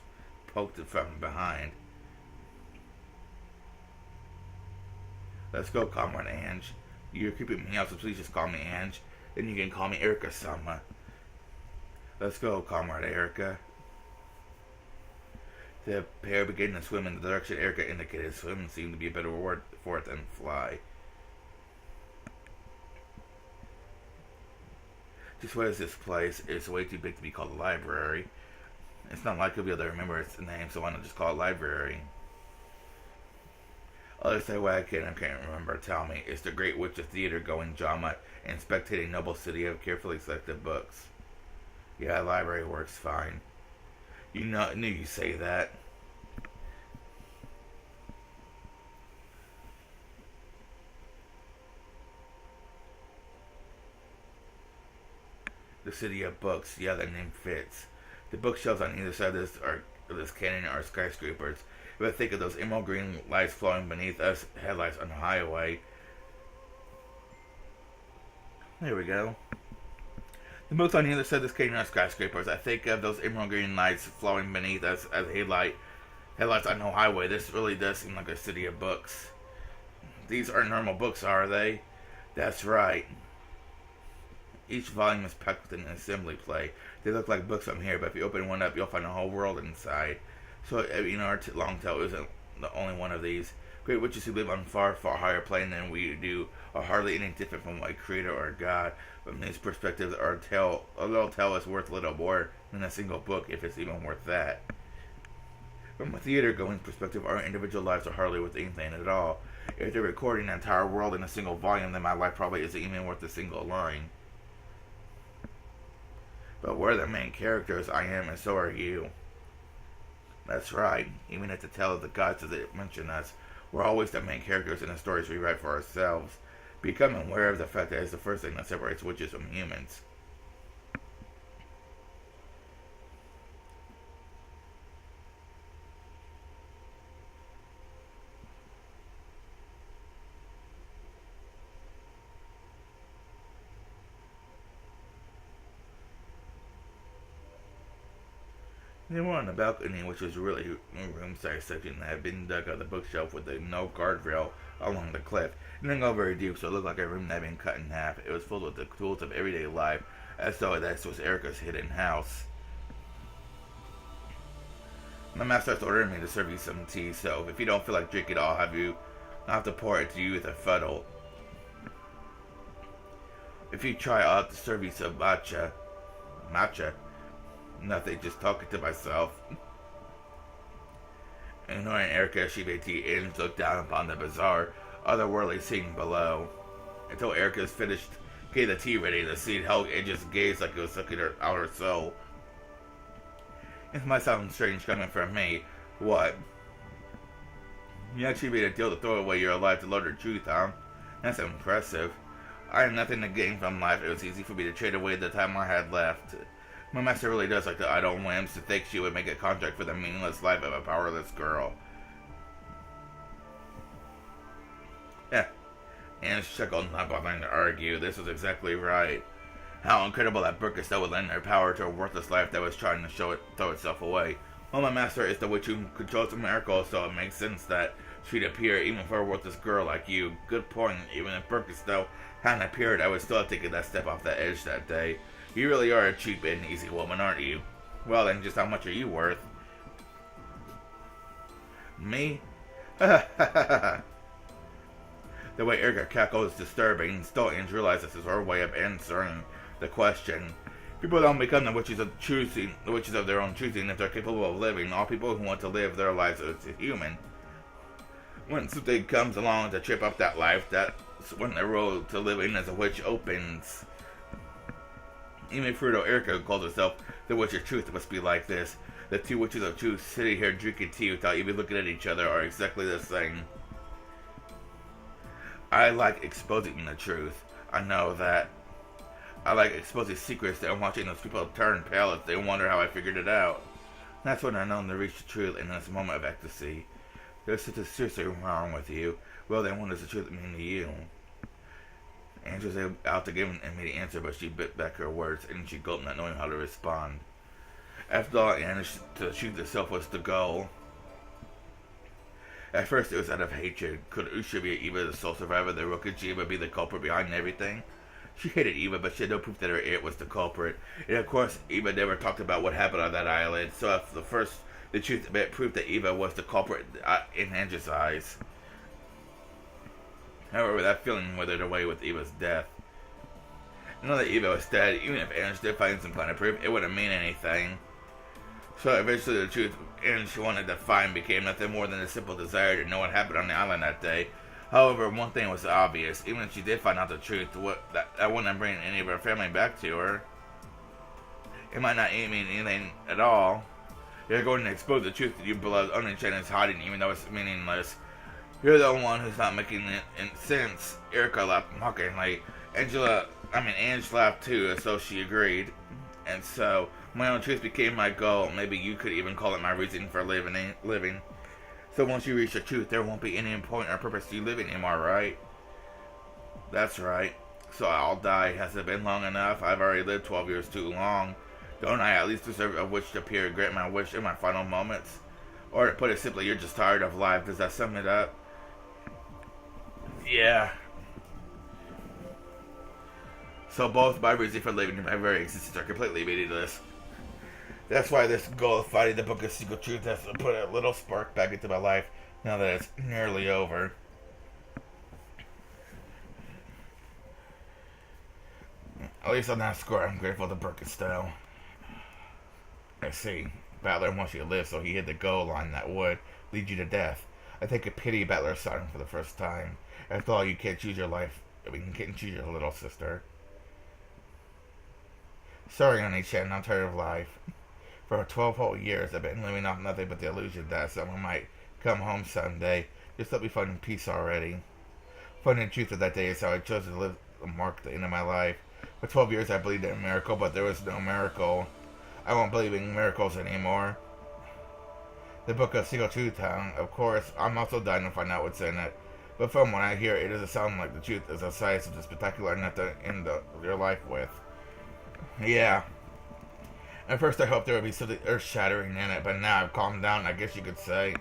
poked from behind. Let's go, Comrade Ange. You're creeping me out, so please just call me Ange. Then you can call me Erica-sama. Let's go, Comrade Erica. The pair began to swim in the direction Erica indicated. Swim seemed to be a better word for it than fly. Just what is this place? It's way too big to be called a library. It's not likely to be able to remember its name, so why not just call it library? Others say what I can't remember. Tell me, it's the Great Witch of Theater going drama and spectating noble city of carefully selected books. Yeah, library works fine. You knew you'd say that. The city of books. Yeah, that name fits. The bookshelves on either side of this canyon are skyscrapers. If I think of those emerald green lights flowing beneath us, headlights on the highway. There we go. The books on the other side of this canyon are skyscrapers. I think of those emerald green lights flowing beneath us as headlights on the highway. This really does seem like a city of books. These aren't normal books, are they? That's right. Each volume is packed with an assembly play. They look like books from here, but if you open one up, you'll find a whole world inside. So, our long tale isn't the only one of these. Great witches who live on far, far higher plane than we do are hardly any different from a creator or a god. From this perspective, a little tale is worth little more than a single book, if it's even worth that. From a theater-going perspective, our individual lives are hardly worth anything at all. If they're recording an entire world in a single volume, then my life probably isn't even worth a single line. But we're the main characters, I am, and so are you. That's right. Even at the tale of the gods that mention us, we're always the main characters in the stories we write for ourselves. Become aware of the fact that it's the first thing that separates witches from humans. They were on the balcony, which was really a room-sized section that had been dug out of the bookshelf with no guardrail along the cliff. It didn't go very deep, so it looked like a room that had been cut in half. It was filled with the tools of everyday life, as though this was Erica's hidden house. My master has ordered me to serve you some tea, so if you don't feel like drinking it, I'll have to pour it to you with a fuddle. If you try, I'll have to serve you some matcha. Matcha? Nothing, just talking to myself. Ignoring Erica, she made tea and looked down upon the bizarre, otherworldly scene below. Until Erica's finished getting the tea ready, the scene held and just gazed like it was sucking out her soul. It might sound strange coming from me. What? You actually made a deal to throw away your life to learn the truth, huh? That's impressive. I have nothing to gain from life. It was easy for me to trade away the time I had left. My master really does like the idle whims to think she would make a contract for the meaningless life of a powerless girl. Yeah. Anne chuckled, not bothering to argue. This was exactly right. How incredible that Burgerstell would lend her power to a worthless life that was trying to throw itself away. Well, my master is the witch who controls the miracle, so it makes sense that she'd appear even for a worthless girl like you. Good point. Even if Burgerstell hadn't appeared, I would still have taken that step off the edge that day. You really are a cheap and easy woman, aren't you? Well then, just how much are you worth? Me? The way Erica cackled is disturbing. Still, Ange realized this is her way of answering the question. People don't become the witches of their own choosing if they're capable of living. All people who want to live their lives as a human. When something comes along to trip up that life, that's when the road to living as a witch opens. Even Fruto Erica calls herself the Witch of Truth. It must be like this. The two witches of truth sitting here drinking tea without even looking at each other are exactly the same. I like exposing the truth. I know that. I like exposing secrets and watching those people turn pale as they wonder how I figured it out. That's when I know to reach the truth in this moment of ecstasy. There's something seriously wrong with you. Well, then what does the truth mean to you? Ange was out to give an immediate answer, but she bit back her words, and she gulped, not knowing how to respond. After all, Ange, to shoot herself was the goal. At first, it was out of hatred. Could Usha be Eva the sole survivor? Could she Eva be the culprit behind everything? She hated Eva, but she had no proof that her aunt was the culprit. And of course, Eva never talked about what happened on that island. So if the truth meant proof that Eva was the culprit in Ange's eyes. However, that feeling withered away with Eva's death. Now that Eva was dead, even if Ange did find some kind of proof, it wouldn't mean anything. So eventually the truth Ange wanted to find became nothing more than a simple desire to know what happened on the island that day. However, one thing was obvious. Even if she did find out the truth, that wouldn't bring any of her family back to her. It might not mean anything at all. You're going to expose the truth that you beloved Onichan is hiding, even though it's meaningless. You're the one who's not making it sense. Erica laughed mockingly. Ange laughed too, as though she agreed. And so, my own truth became my goal. Maybe you could even call it my reason for living. So once you reach the truth, there won't be any point or purpose to you living anymore, right? That's right. So I'll die. Has it been long enough? I've already lived 12 years too long. Don't I at least deserve a wish to appear and grant my wish in my final moments? Or to put it simply, you're just tired of life. Does that sum it up? Yeah. So both my reason for living and my very existence are completely meaningless. That's why this goal of finding the Book of Secret Truth has to put a little spark back into my life now that it's nearly over. At least on that score, I'm grateful to Birkenstow. I see. Battler wants you to live, so he hit the goal line that would lead you to death. I take a pity Battler saw him for the first time. After all, you can't choose your life. You can't choose your little sister. Sorry, Oni-chan, I'm tired of life. For 12 whole years, I've been living off nothing but the illusion that someone might come home someday. Just let me find peace already. Finding the truth of that day is how I chose to live and mark the end of my life. For 12 years, I believed in a miracle, but there was no miracle. I won't believe in miracles anymore. The Book of Secret Truth, of course, I'm also dying to find out what's in it. But from what I hear, it doesn't sound like the truth is a size of the spectacular enough to end your life with. Yeah. At first I hoped there would be something earth-shattering in it, but now I've calmed down, I guess you could say.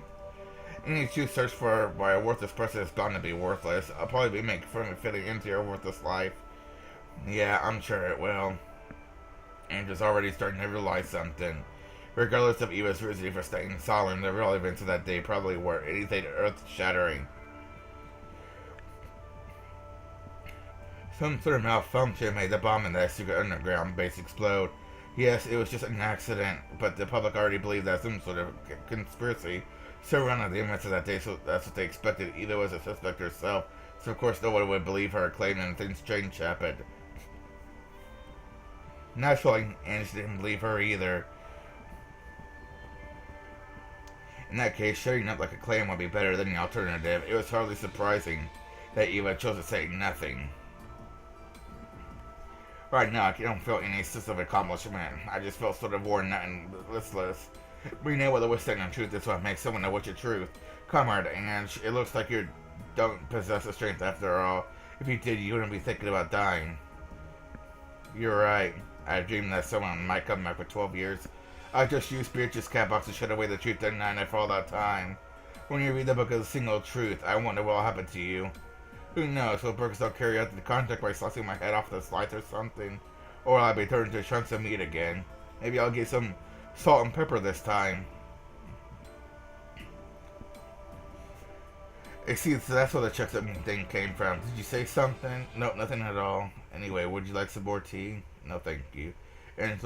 Any truth searched for by a worthless person is bound to be worthless. I'll probably be making fun of fitting into your worthless life. Yeah, I'm sure it will. Angel's already starting to realize something. Regardless of Eva's reasoning for staying silent, the real events of that day probably were anything earth-shattering. Some sort of malfunction made the bomb in that secret underground base explode. Yes, it was just an accident, but the public already believed that some sort of conspiracy surrounded the events of that day, so that's what they expected. Eva was a suspect herself, so of course no one would believe her claim and things strange happened. Naturally, Ange didn't believe her either. In that case, shutting up like a clam would be better than the alternative. It was hardly surprising that Eva chose to say nothing. Right now, I don't feel any sense of accomplishment. I just feel sort of worn out and listless. Being able to withstand the truth is what makes someone know what's the truth. Comrade Ange, it looks like you don't possess the strength after all. If you did, you wouldn't be thinking about dying. You're right. I dreamed that someone might come back for 12 years. I just used Beatrice's cat box to shut away the truth, didn't I, for all that time. When you read the Book of the Single Truth, I wonder what will happen to you. Who knows, will Birkenstow carry out the contract by slicing my head off the slice or something? Or I'll be turned into chunks of meat again. Maybe I'll get some salt and pepper this time. Excuse, so that's where the chunks of meat thing came from. Did you say something? Nope, nothing at all. Anyway, would you like some more tea? No, thank you. and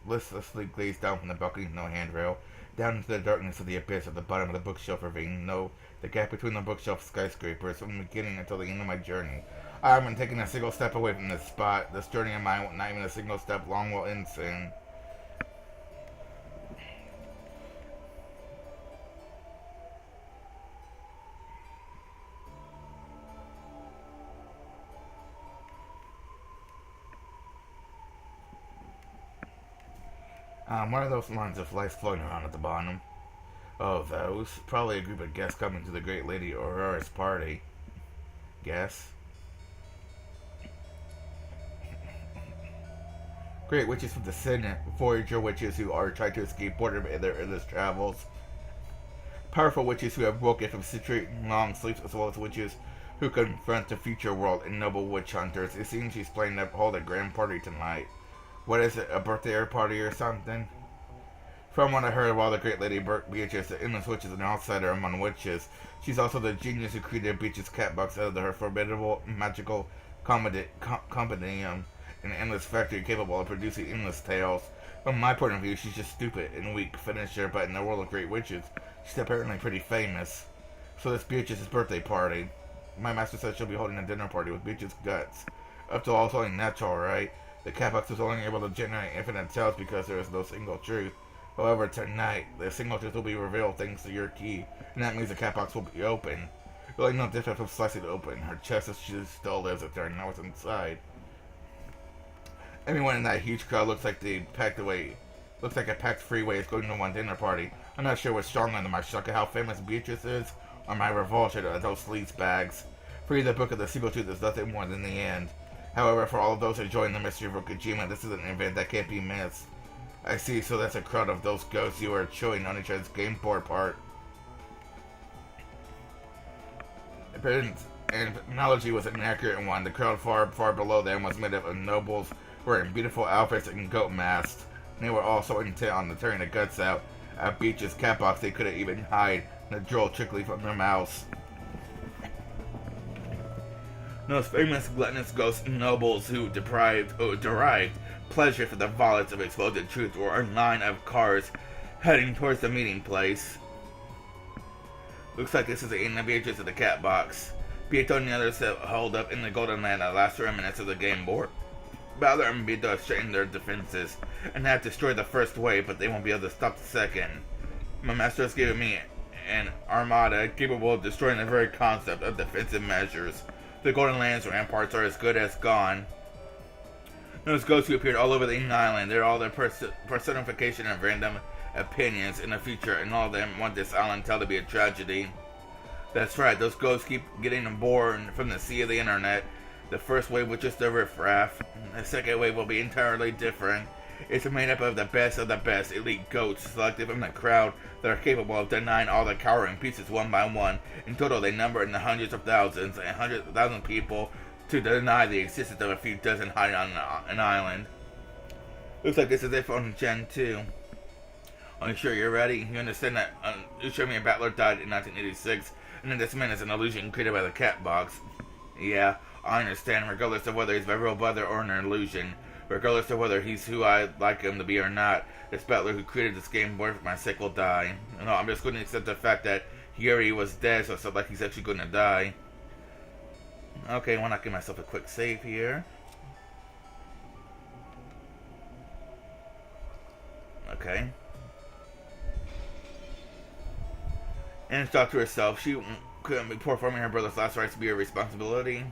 listlessly gazed down from the balcony's no handrail, down into the darkness of the abyss at the bottom of the bookshelf ravine. No, the gap between the bookshelf skyscrapers from the beginning until the end of my journey. I haven't taken a single step away from this spot. This journey of mine, not even a single step long, will end soon. What are those lines of lights floating around at the bottom? Oh, those? Probably a group of guests coming to the great Lady Aurora's party. Guess? Great witches from the Senate, Voyager witches who are trying to escape boredom in their endless travels. Powerful witches who have woken from century-long sleeps, as well as witches who confront the future world, and noble witch hunters. It seems she's planning to hold a grand party tonight. What is it, a birthday party or something? From what I heard of all the great Lady Beatrice, the endless witch is an outsider among witches. She's also the genius who created Beatrice's cat box out of her formidable magical compendium, an endless factory capable of producing endless tales. From my point of view, she's just stupid and weak finisher, but in the world of great witches, she's apparently pretty famous. So this Beatrice's birthday party. My master said she'll be holding a dinner party with Beatrice's guts. Up to all, it's only natural, right? The cat box was only able to generate infinite tales because there is no single truth. However, tonight, the single truth will be revealed thanks to your key, and that means the cat box will be open. Really no different from slicing it open. Her chest is she still lives if there are what's inside. Everyone in that huge crowd looks like a packed freeway is going to one dinner party. I'm not sure what's stronger than my shock at how famous Beatrice is, or my revulsion at those sleaze bags. For you, the book of the single truth is nothing more than the end. However, for all of those enjoying the mystery of Okajima, this is an event that can't be missed. I see, so that's a crowd of those ghosts you are chewing on each other's game board part. And analogy was an accurate one. The crowd far below them was made up of nobles wearing beautiful outfits and goat masks. They were all so intent on tearing the guts out at Beach's cat box they couldn't even hide the drool trickling from their mouths. Those famous gluttonous ghost nobles who derived pleasure from the violence of exposed truth were a line of cars heading towards the meeting place. Looks like this is the end of Beatrice of the cat box. Pietro and the others have held up in the Golden Land the last remnants of the game board. Balor and Vito have straightened their defenses and have destroyed the first wave, but they won't be able to stop the second. My master has given me an armada capable of destroying the very concept of defensive measures. The Golden Land's ramparts are as good as gone. Those ghosts who appeared all over the island, they're all their personification of random opinions in the future, and all of them want this island tale to be a tragedy. That's right, those ghosts keep getting born from the sea of the internet. The first wave was just a riffraff. The second wave will be entirely different. It's made up of the best elite ghosts selected from the crowd that are capable of denying all the cowering pieces one by one. In total, they number in the hundreds of thousands and hundreds of thousands of people to deny the existence of a few dozen hiding on an island. Looks like this is it for Gen 2. Are you sure you're ready? You understand that Umineko Battler died in 1986, and that this man is an illusion created by the cat box? Yeah, I understand, regardless of whether he's my real brother or an illusion. Regardless of whether he's who I'd like him to be or not, this battler who created this game board for my sake will die. No, I'm just going to accept the fact that he already was dead, so it's not like he's actually going to die. Okay, why not give myself a quick save here? Okay. And thought to herself, she couldn't be performing her brother's last rites to be her responsibility.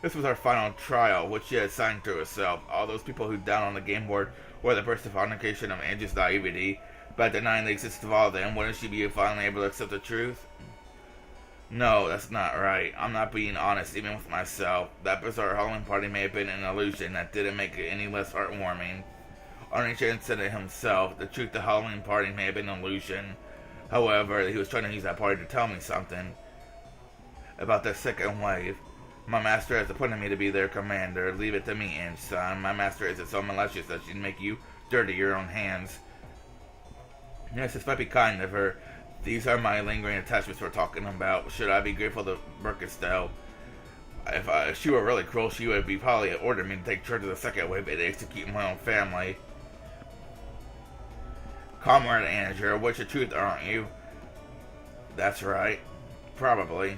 This was our final trial, which she had signed to herself. All those people who down on the game board were the personification of Angie's naivety. By denying the existence of all of them, wouldn't she be finally able to accept the truth? No, that's not right. I'm not being honest even with myself. That bizarre Halloween party may have been an illusion. That didn't make it any less heartwarming. Arnie-chan said it himself. The truth, the Halloween party may have been an illusion. However, he was trying to use that party to tell me something about the second wave. My master has appointed me to be their commander. Leave it to me, Ange-san. My master isn't so malicious that she'd make you dirty your own hands. Yes, this might be kind of her. These are my lingering attachments we're talking about. Should I be grateful to Burkestelle? If she were really cruel, she would be probably ordered me to take charge of the second wave and execute my own family. Comrade Andrew, what's the truth, aren't you? That's right. Probably.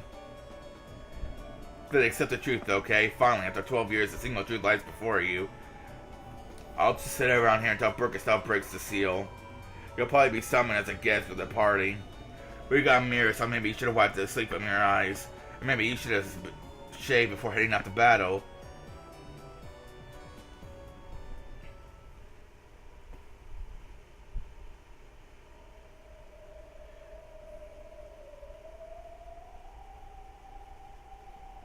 Then accept the truth, okay? Finally, after 12 years, the single truth lies before you. I'll just sit around here until Birkenstock breaks the seal. You'll probably be summoned as a guest for the party. We got mirrors, so maybe you should have wiped the sleep from your eyes. And maybe you should have shaved before heading out to battle.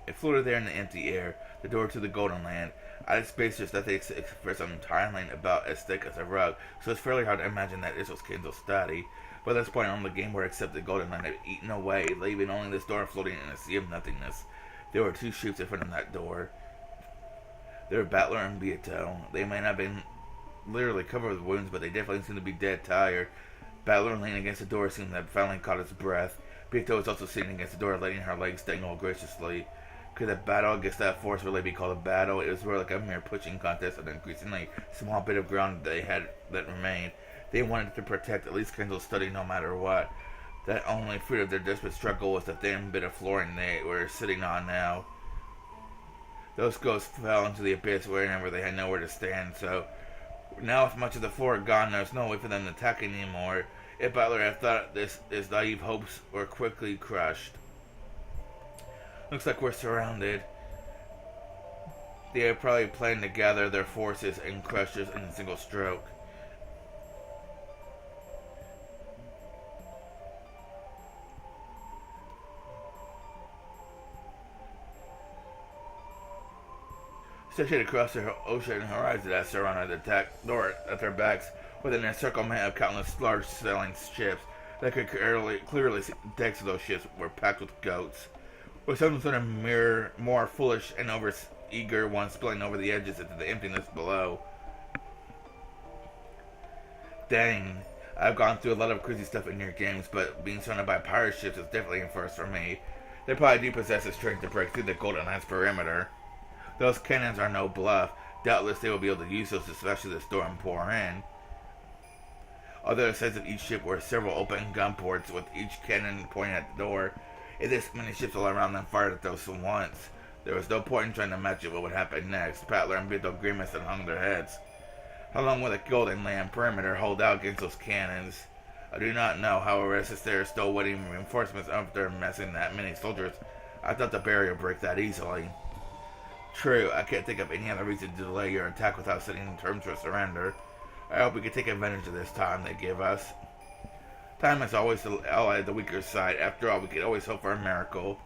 It floated there in the empty air, the door to the Golden Land. Out of space, there's nothing for some tiling about as thick as a rug, so it's fairly hard to imagine that this was Kendall's study. By this point on, the game board except the Golden Land had eaten away, leaving only this door floating in a sea of nothingness. There were two shapes in front of that door. They were Battler and Beato. They may not have been literally covered with wounds, but they definitely seemed to be dead tired. Battler leaning against the door seemed to have finally caught his breath. Beato was also sitting against the door, letting her legs dangle graciously. Could a battle against that force really be called a battle? It was more like a mere pushing contest on an increasingly small bit of ground they had that remained. They wanted to protect at least Kendall's study no matter what. That only fruit of their desperate struggle was the thin bit of flooring they were sitting on now. Those ghosts fell into the abyss wherever they had nowhere to stand, so now with much of the floor gone, there's no way for them to attack anymore. If Butler had thought this, his naive hopes were quickly crushed. Looks like we're surrounded. They are probably planning to gather their forces and crush us in a single stroke. Stretching across the ocean horizon that surrounded the attack door at their backs, within a encirclement of countless large sailing ships. They could clearly see the decks of those ships were packed with goats. With some sort of more foolish and over-eager ones spilling over the edges into the emptiness below. Dang, I've gone through a lot of crazy stuff in your games, but being surrounded by pirate ships is definitely a first for me. They probably do possess the strength to break through the Golden Land's perimeter. Those cannons are no bluff. Doubtless they will be able to use those to smash the storm pour in. On the other sides of each ship were several open gun ports, with each cannon pointing at the door. If this many ships all around them fired at those once, there was no point in trying to imagine what would happen next. Paddler and Beetle grimaced and hung their heads. How long will the Golden Land perimeter hold out against those cannons? I do not know. However, since they are still waiting for reinforcements after messing that many soldiers, I thought the barrier would break that easily. True, I can't think of any other reason to delay your attack without setting terms for surrender. I hope we can take advantage of this time they give us. Time is always the ally of the weaker side. After all, we can always hope for a miracle.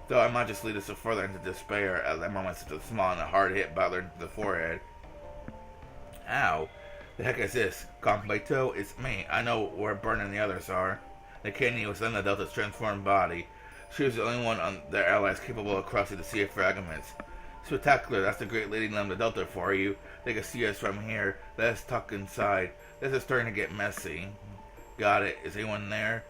Though I might just lead us further into despair at that moment such a small and a hard hit Butler to the forehead. Ow. The heck is this? Completo? It's me. I know where Bern and the others are. The Canyon was in the Delta's transformed body. She was the only one on their allies capable of crossing the Sea of Fragments. Spectacular, that's the great lady named the Delta for you. They can see us from here. Let us tuck inside. This is starting to get messy. Got it. Is anyone there?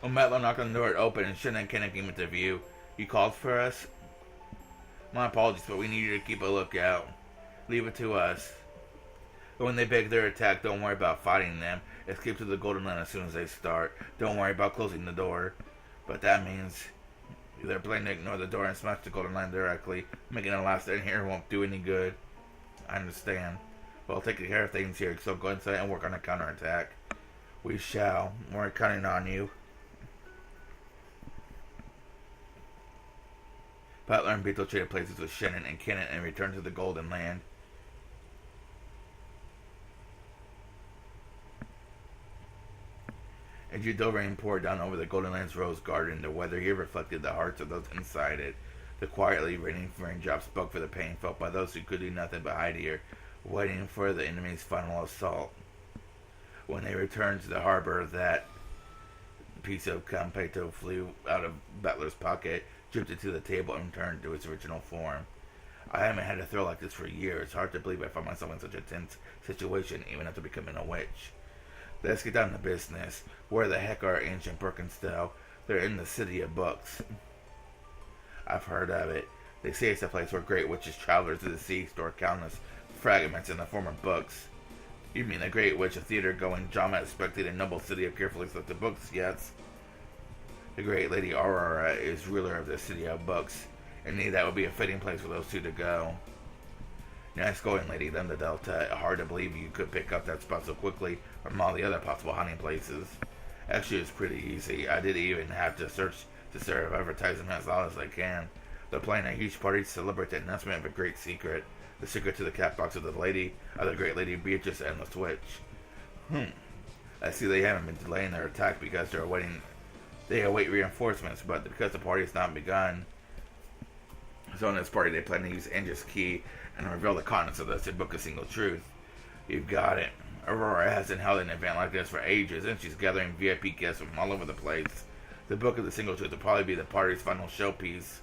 When Metlo knocked on the door, it opened and Shin and Kenna came into view. You called for us? My apologies, but we need you to keep a lookout. Leave it to us. But when they beg their attack, don't worry about fighting them. Escape to the Golden Land as soon as they start. Don't worry about closing the door. But that means they're planning to ignore the door and smash the Golden Land directly. Making a last stand here won't do any good. I understand. Well, take care of things here, so go inside and work on a counterattack. We shall. We're counting on you. Butler and Beetle traded places with Shannon and Kennan and returned to the Golden Land. As the rain poured down over the Golden Land's rose garden, the weather here reflected the hearts of those inside it. The quietly raining raindrops spoke for the pain felt by those who could do nothing but hide here, waiting for the enemy's final assault. When they returned to the harbor, that piece of Campeto flew out of Butler's pocket, dripped into the table, and returned to its original form. I haven't had a thrill like this for years. Hard to believe I found myself in such a tense situation, even after becoming a witch. Let's get down to business. Where the heck are Ancient Birkenstow? They're in the City of Books. I've heard of it. They say it's a place where great witches travelers to the sea store countless fragments in the form of books. You mean the great witch of theater-going, drama-expected, noble city of carefully selected books, yes? The great Lady Aurora is ruler of the city of books. Indeed, that would be a fitting place for those two to go. Nice going, Lady Linda Delta. Hard to believe you could pick up that spot so quickly from all the other possible hiding places. Actually, it's pretty easy. I didn't even have to search to serve advertising as long as I can. They're planning a huge party to celebrate the announcement of a great secret. The secret to the cat box of the great Lady Beatrice and the Switch. I see they haven't been delaying their attack because they await reinforcements, but because the party has not begun. So in this party, they plan to use Angel's key and reveal the contents of the Book of Single Truth. You've got it. Aurora hasn't held an event like this for ages, and she's gathering VIP guests from all over the place. The Book of the Single Truth will probably be the party's final showpiece.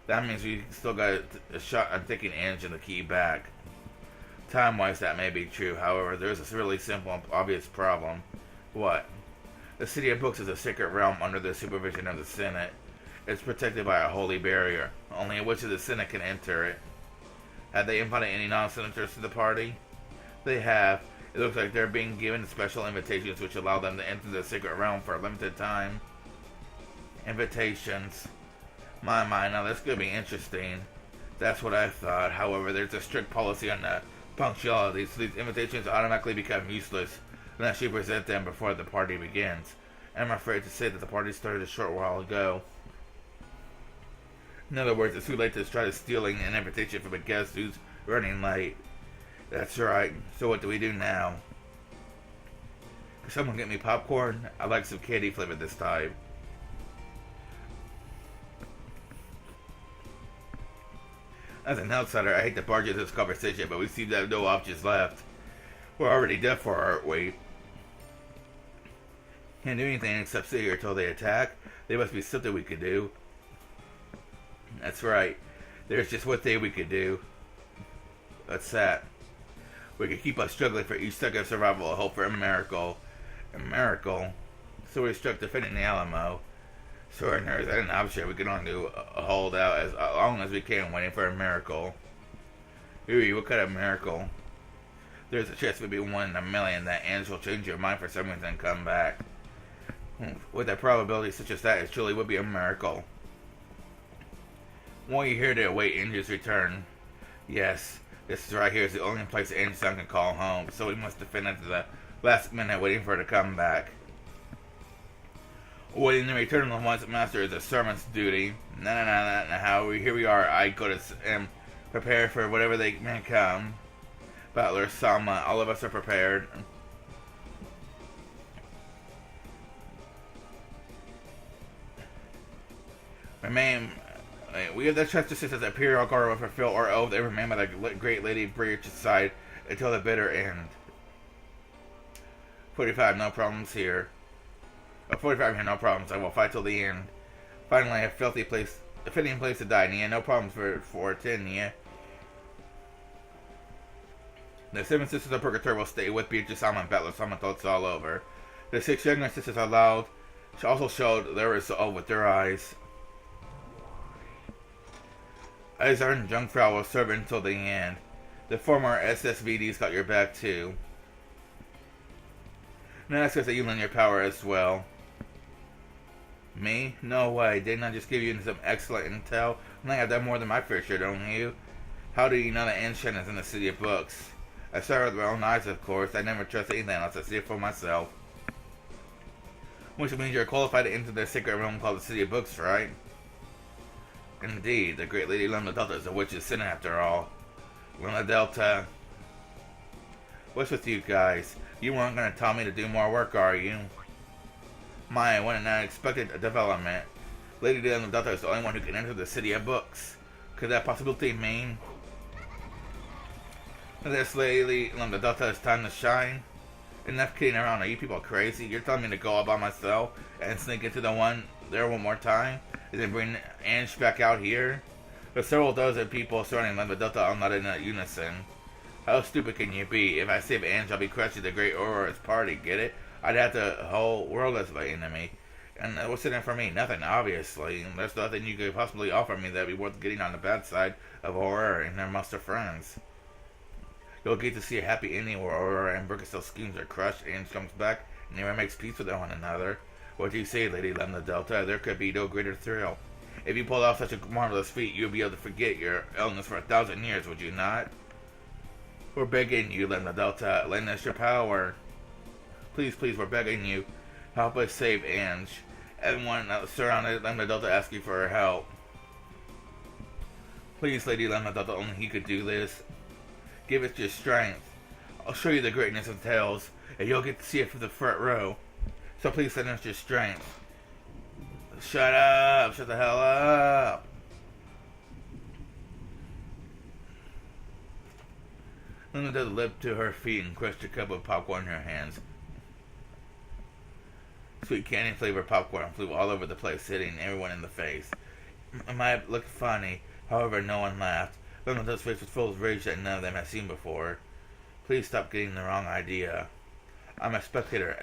That means we still got a shot on taking Angel the key back. Time-wise, that may be true. However, there's a really simple and obvious problem. What? The City of Books is a sacred realm under the supervision of the Senate. It's protected by a holy barrier. Only a witch of the Senate can enter it. Have they invited any non-senators to the party? They have. It looks like they're being given special invitations which allow them to enter the sacred realm for a limited time. Invitations. My, now that's going to be interesting. That's what I thought. However, there's a strict policy on punctuality, so these invitations automatically become useless unless you present them before the party begins. And I'm afraid to say that the party started a short while ago. In other words, it's too late to try stealing an invitation from a guest who's running late. That's right. So what do we do now? Can someone get me popcorn? I'd like some candy flavor this time. As an outsider, I hate to barge into this conversation, but we seem to have no options left. We're already dead for, aren't we? Can't do anything except sit here until they attack. There must be something we could do. That's right. There's just one thing we could do. What's that? We could keep on struggling for each second of survival and hope for a miracle. A miracle? So we struck defending the Alamo. Sure, nurse, I didn't option. We could only do a hold out as long as we can, waiting for a miracle. Ooh, what kind of miracle? There's a chance maybe 1 in a million that Angel will change your mind for some reason and come back. With a probability such as that, it truly would be a miracle. Why are you here to await Angel's return? Yes, this is right here is the only place Angel's son can call home, so we must defend it to the last minute waiting for her to come back. Waiting the return of the once master is a servant's duty. No. Here we are. I go to prepare for whatever they may come. Butler, Sama, all of us are prepared. We have the chance to sit as the Imperial Guard will fulfill our oath and remain by the great Lady Breach's side until the bitter end. 45, no problems here. 45 here, no problems. I will fight till the end. Finally, a fitting place to die, Nia. No problems for 10, Nia. The 7 sisters of Purgatory will stay with Beatrice, Sama, and Butler Sama until it's all over. The 6 younger sisters are loud. She also showed their resolve with their eyes. Eisar and Jungfrau will serve until the end. The former SSVD's got your back too. Now that's because that you lend your power as well. Me? No way. Didn't I just give you some excellent intel? I think I've done more than my fair share, don't you? How do you know that Anshan is in the City of Books? I saw her with my own eyes, of course. I never trust anything unless I see it for myself. Which means you're qualified to enter the sacred realm called the City of Books, right? Indeed, the great Lady Luna Delta is a witch's sin after all. Luna Delta. What's with you guys? You weren't going to tell me to do more work, are you? My, what an unexpected development. Lady Luna Delta is the only one who can enter the City of Books. Could that possibility mean that this Lady Luna Delta is time to shine? Enough kidding around. Are you people crazy? You're telling me to go all by myself and sneak into the one there one more time? And then bring Ange back out here? There's several dozen people surrounding Luna Delta are not in unison. How stupid can you be? If I save Ange, I'll be crushing the great Aurora's party, get it? I'd have the whole world as my enemy. And what's in it for me? Nothing, obviously. There's nothing you could possibly offer me that'd be worth getting on the bad side of Aurora and their monster friends. You'll get to see a happy ending where Aurora and Burkestill's schemes are crushed, and comes back, and everyone makes peace with one another. What do you say, Lady Lambda Delta? There could be no greater thrill. If you pulled off such a marvelous feat, you'd be able to forget your illness for 1,000 years, would you not? We're begging you, Lambda Delta, lend us your power. Please, please, we're begging you. Help us save Ange. Everyone surrounded Lambda Delta asking for her help. Please, Lady Lambda Delta, only he could do this. Give us your strength. I'll show you the greatness of Tails, and you'll get to see it from the front row. So please send us your strength. Shut up! Shut the hell up! Lambda Delta leapt to her feet and crushed a cup of popcorn in her hands. Sweet candy-flavored popcorn flew all over the place, hitting everyone in the face. It might look funny, however, no one laughed. Lambda Delta's face was full of rage that none of them had seen before. Please stop getting the wrong idea. I'm a spectator.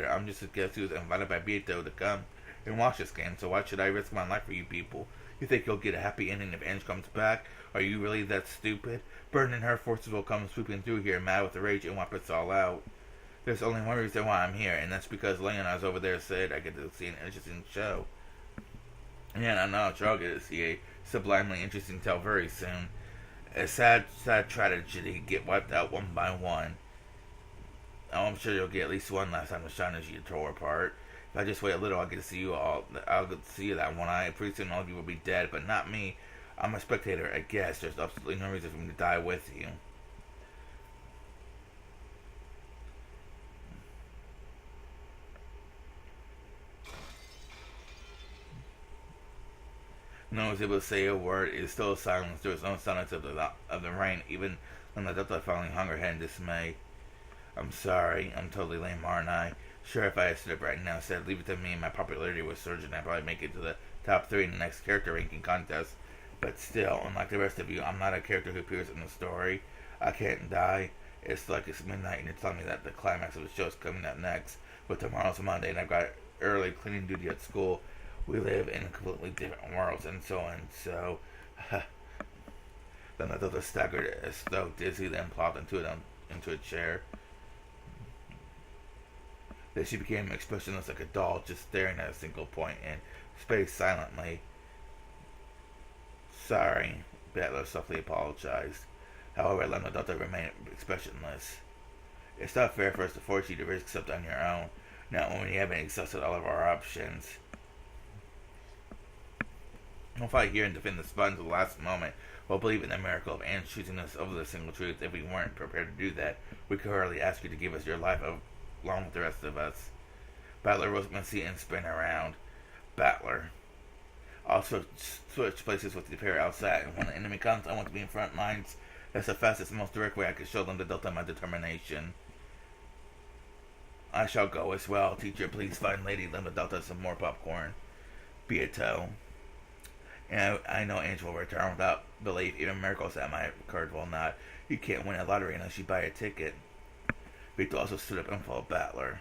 I'm just a guest who was invited by Beto to come and watch this game, so why should I risk my life for you people? You think you'll get a happy ending if Ange comes back? Are you really that stupid? Burden and her forces will come swooping through here, mad with rage, and wipe us all out. There's only one reason why I'm here, and that's because Leonard's over there said I get to see an interesting show. Yeah, I know I'm sure I'll get to see a sublimely interesting tale very soon. A sad tragedy get wiped out one by one. Oh, I'm sure you'll get at least one last time to shine as you tore apart. If I just wait a little, I'll get to see you all. I'll get to see you that one eye. Pretty soon all of you will be dead, but not me. I'm a spectator, I guess. There's absolutely no reason for me to die with you. No one was able to say a word. It was still silence. There was no silence of the rain, even when the Delta finally hung her head in dismay. I'm sorry. I'm totally lame, aren't I? Sure, if I had stood up right now and said, leave it to me, my popularity was surging, I'd probably make it to the top 3 in the next character ranking contest. But still, unlike the rest of you, I'm not a character who appears in the story. I can't die. It's like it's midnight and you're telling me that the climax of the show is coming up next. But tomorrow's Monday and I've got early cleaning duty at school. We live in completely different worlds, and so on. So, then the Delta staggered as though dizzy, then plopped into a chair. Then she became expressionless like a doll, just staring at a single point in space silently. Sorry, Battler softly apologized. However, Lambda Delta remained expressionless. It's not fair for us to force you to risk something on your own, not when we haven't exhausted all of our options. We'll fight here and defend the spot until the last moment. We'll believe in the miracle of Anne choosing us over the single truth. If we weren't prepared to do that, we could hardly ask you to give us your life along with the rest of us. Battler rose from his seat and spun around. Battler. I'll switch places with the pair outside, and when the enemy comes, I want to be in front lines. That's the fastest and most direct way I can show them the Delta my determination. I shall go as well. Teacher, please find Lady Lambda Delta some more popcorn. Beato. And I know Angel will return without belief. Even miracles that might occur will not. You can't win a lottery unless you buy a ticket. Beato also stood up and followed Battler.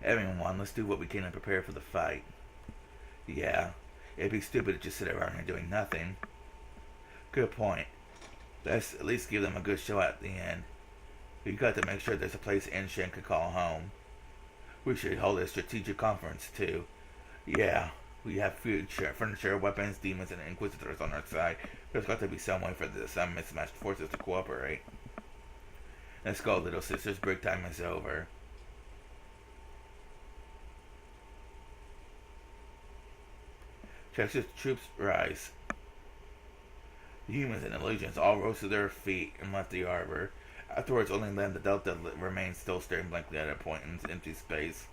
Everyone, let's do what we can to prepare for the fight. Yeah, it'd be stupid to just sit around here doing nothing. Good point. Let's at least give them a good show at the end. We got to make sure there's a place Inshin could call home. We should hold a strategic conference too. Yeah, we have furniture, weapons, demons, and inquisitors on our side. There's got to be some way for some mismatched forces to cooperate. Let's go, little sisters. Break time is over. Texas troops rise. The humans and illusions all rose to their feet and left the arbor. Afterwards, only Lambda Delta remained still staring blankly at a point in empty space.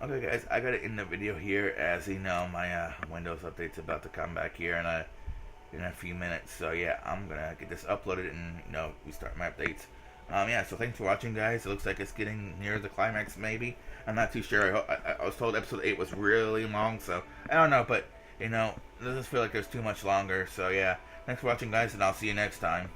Okay guys, I gotta end the video here. As you know, my Windows update's about to come back here in a few minutes. So yeah, I'm gonna get this uploaded and restart my updates Yeah, so thanks for watching, guys. It looks like it's getting near the climax, maybe. I'm not too sure. I was told episode 8 was really long, so I don't know, but, it doesn't feel like there's too much longer, so yeah. Thanks for watching, guys, and I'll see you next time.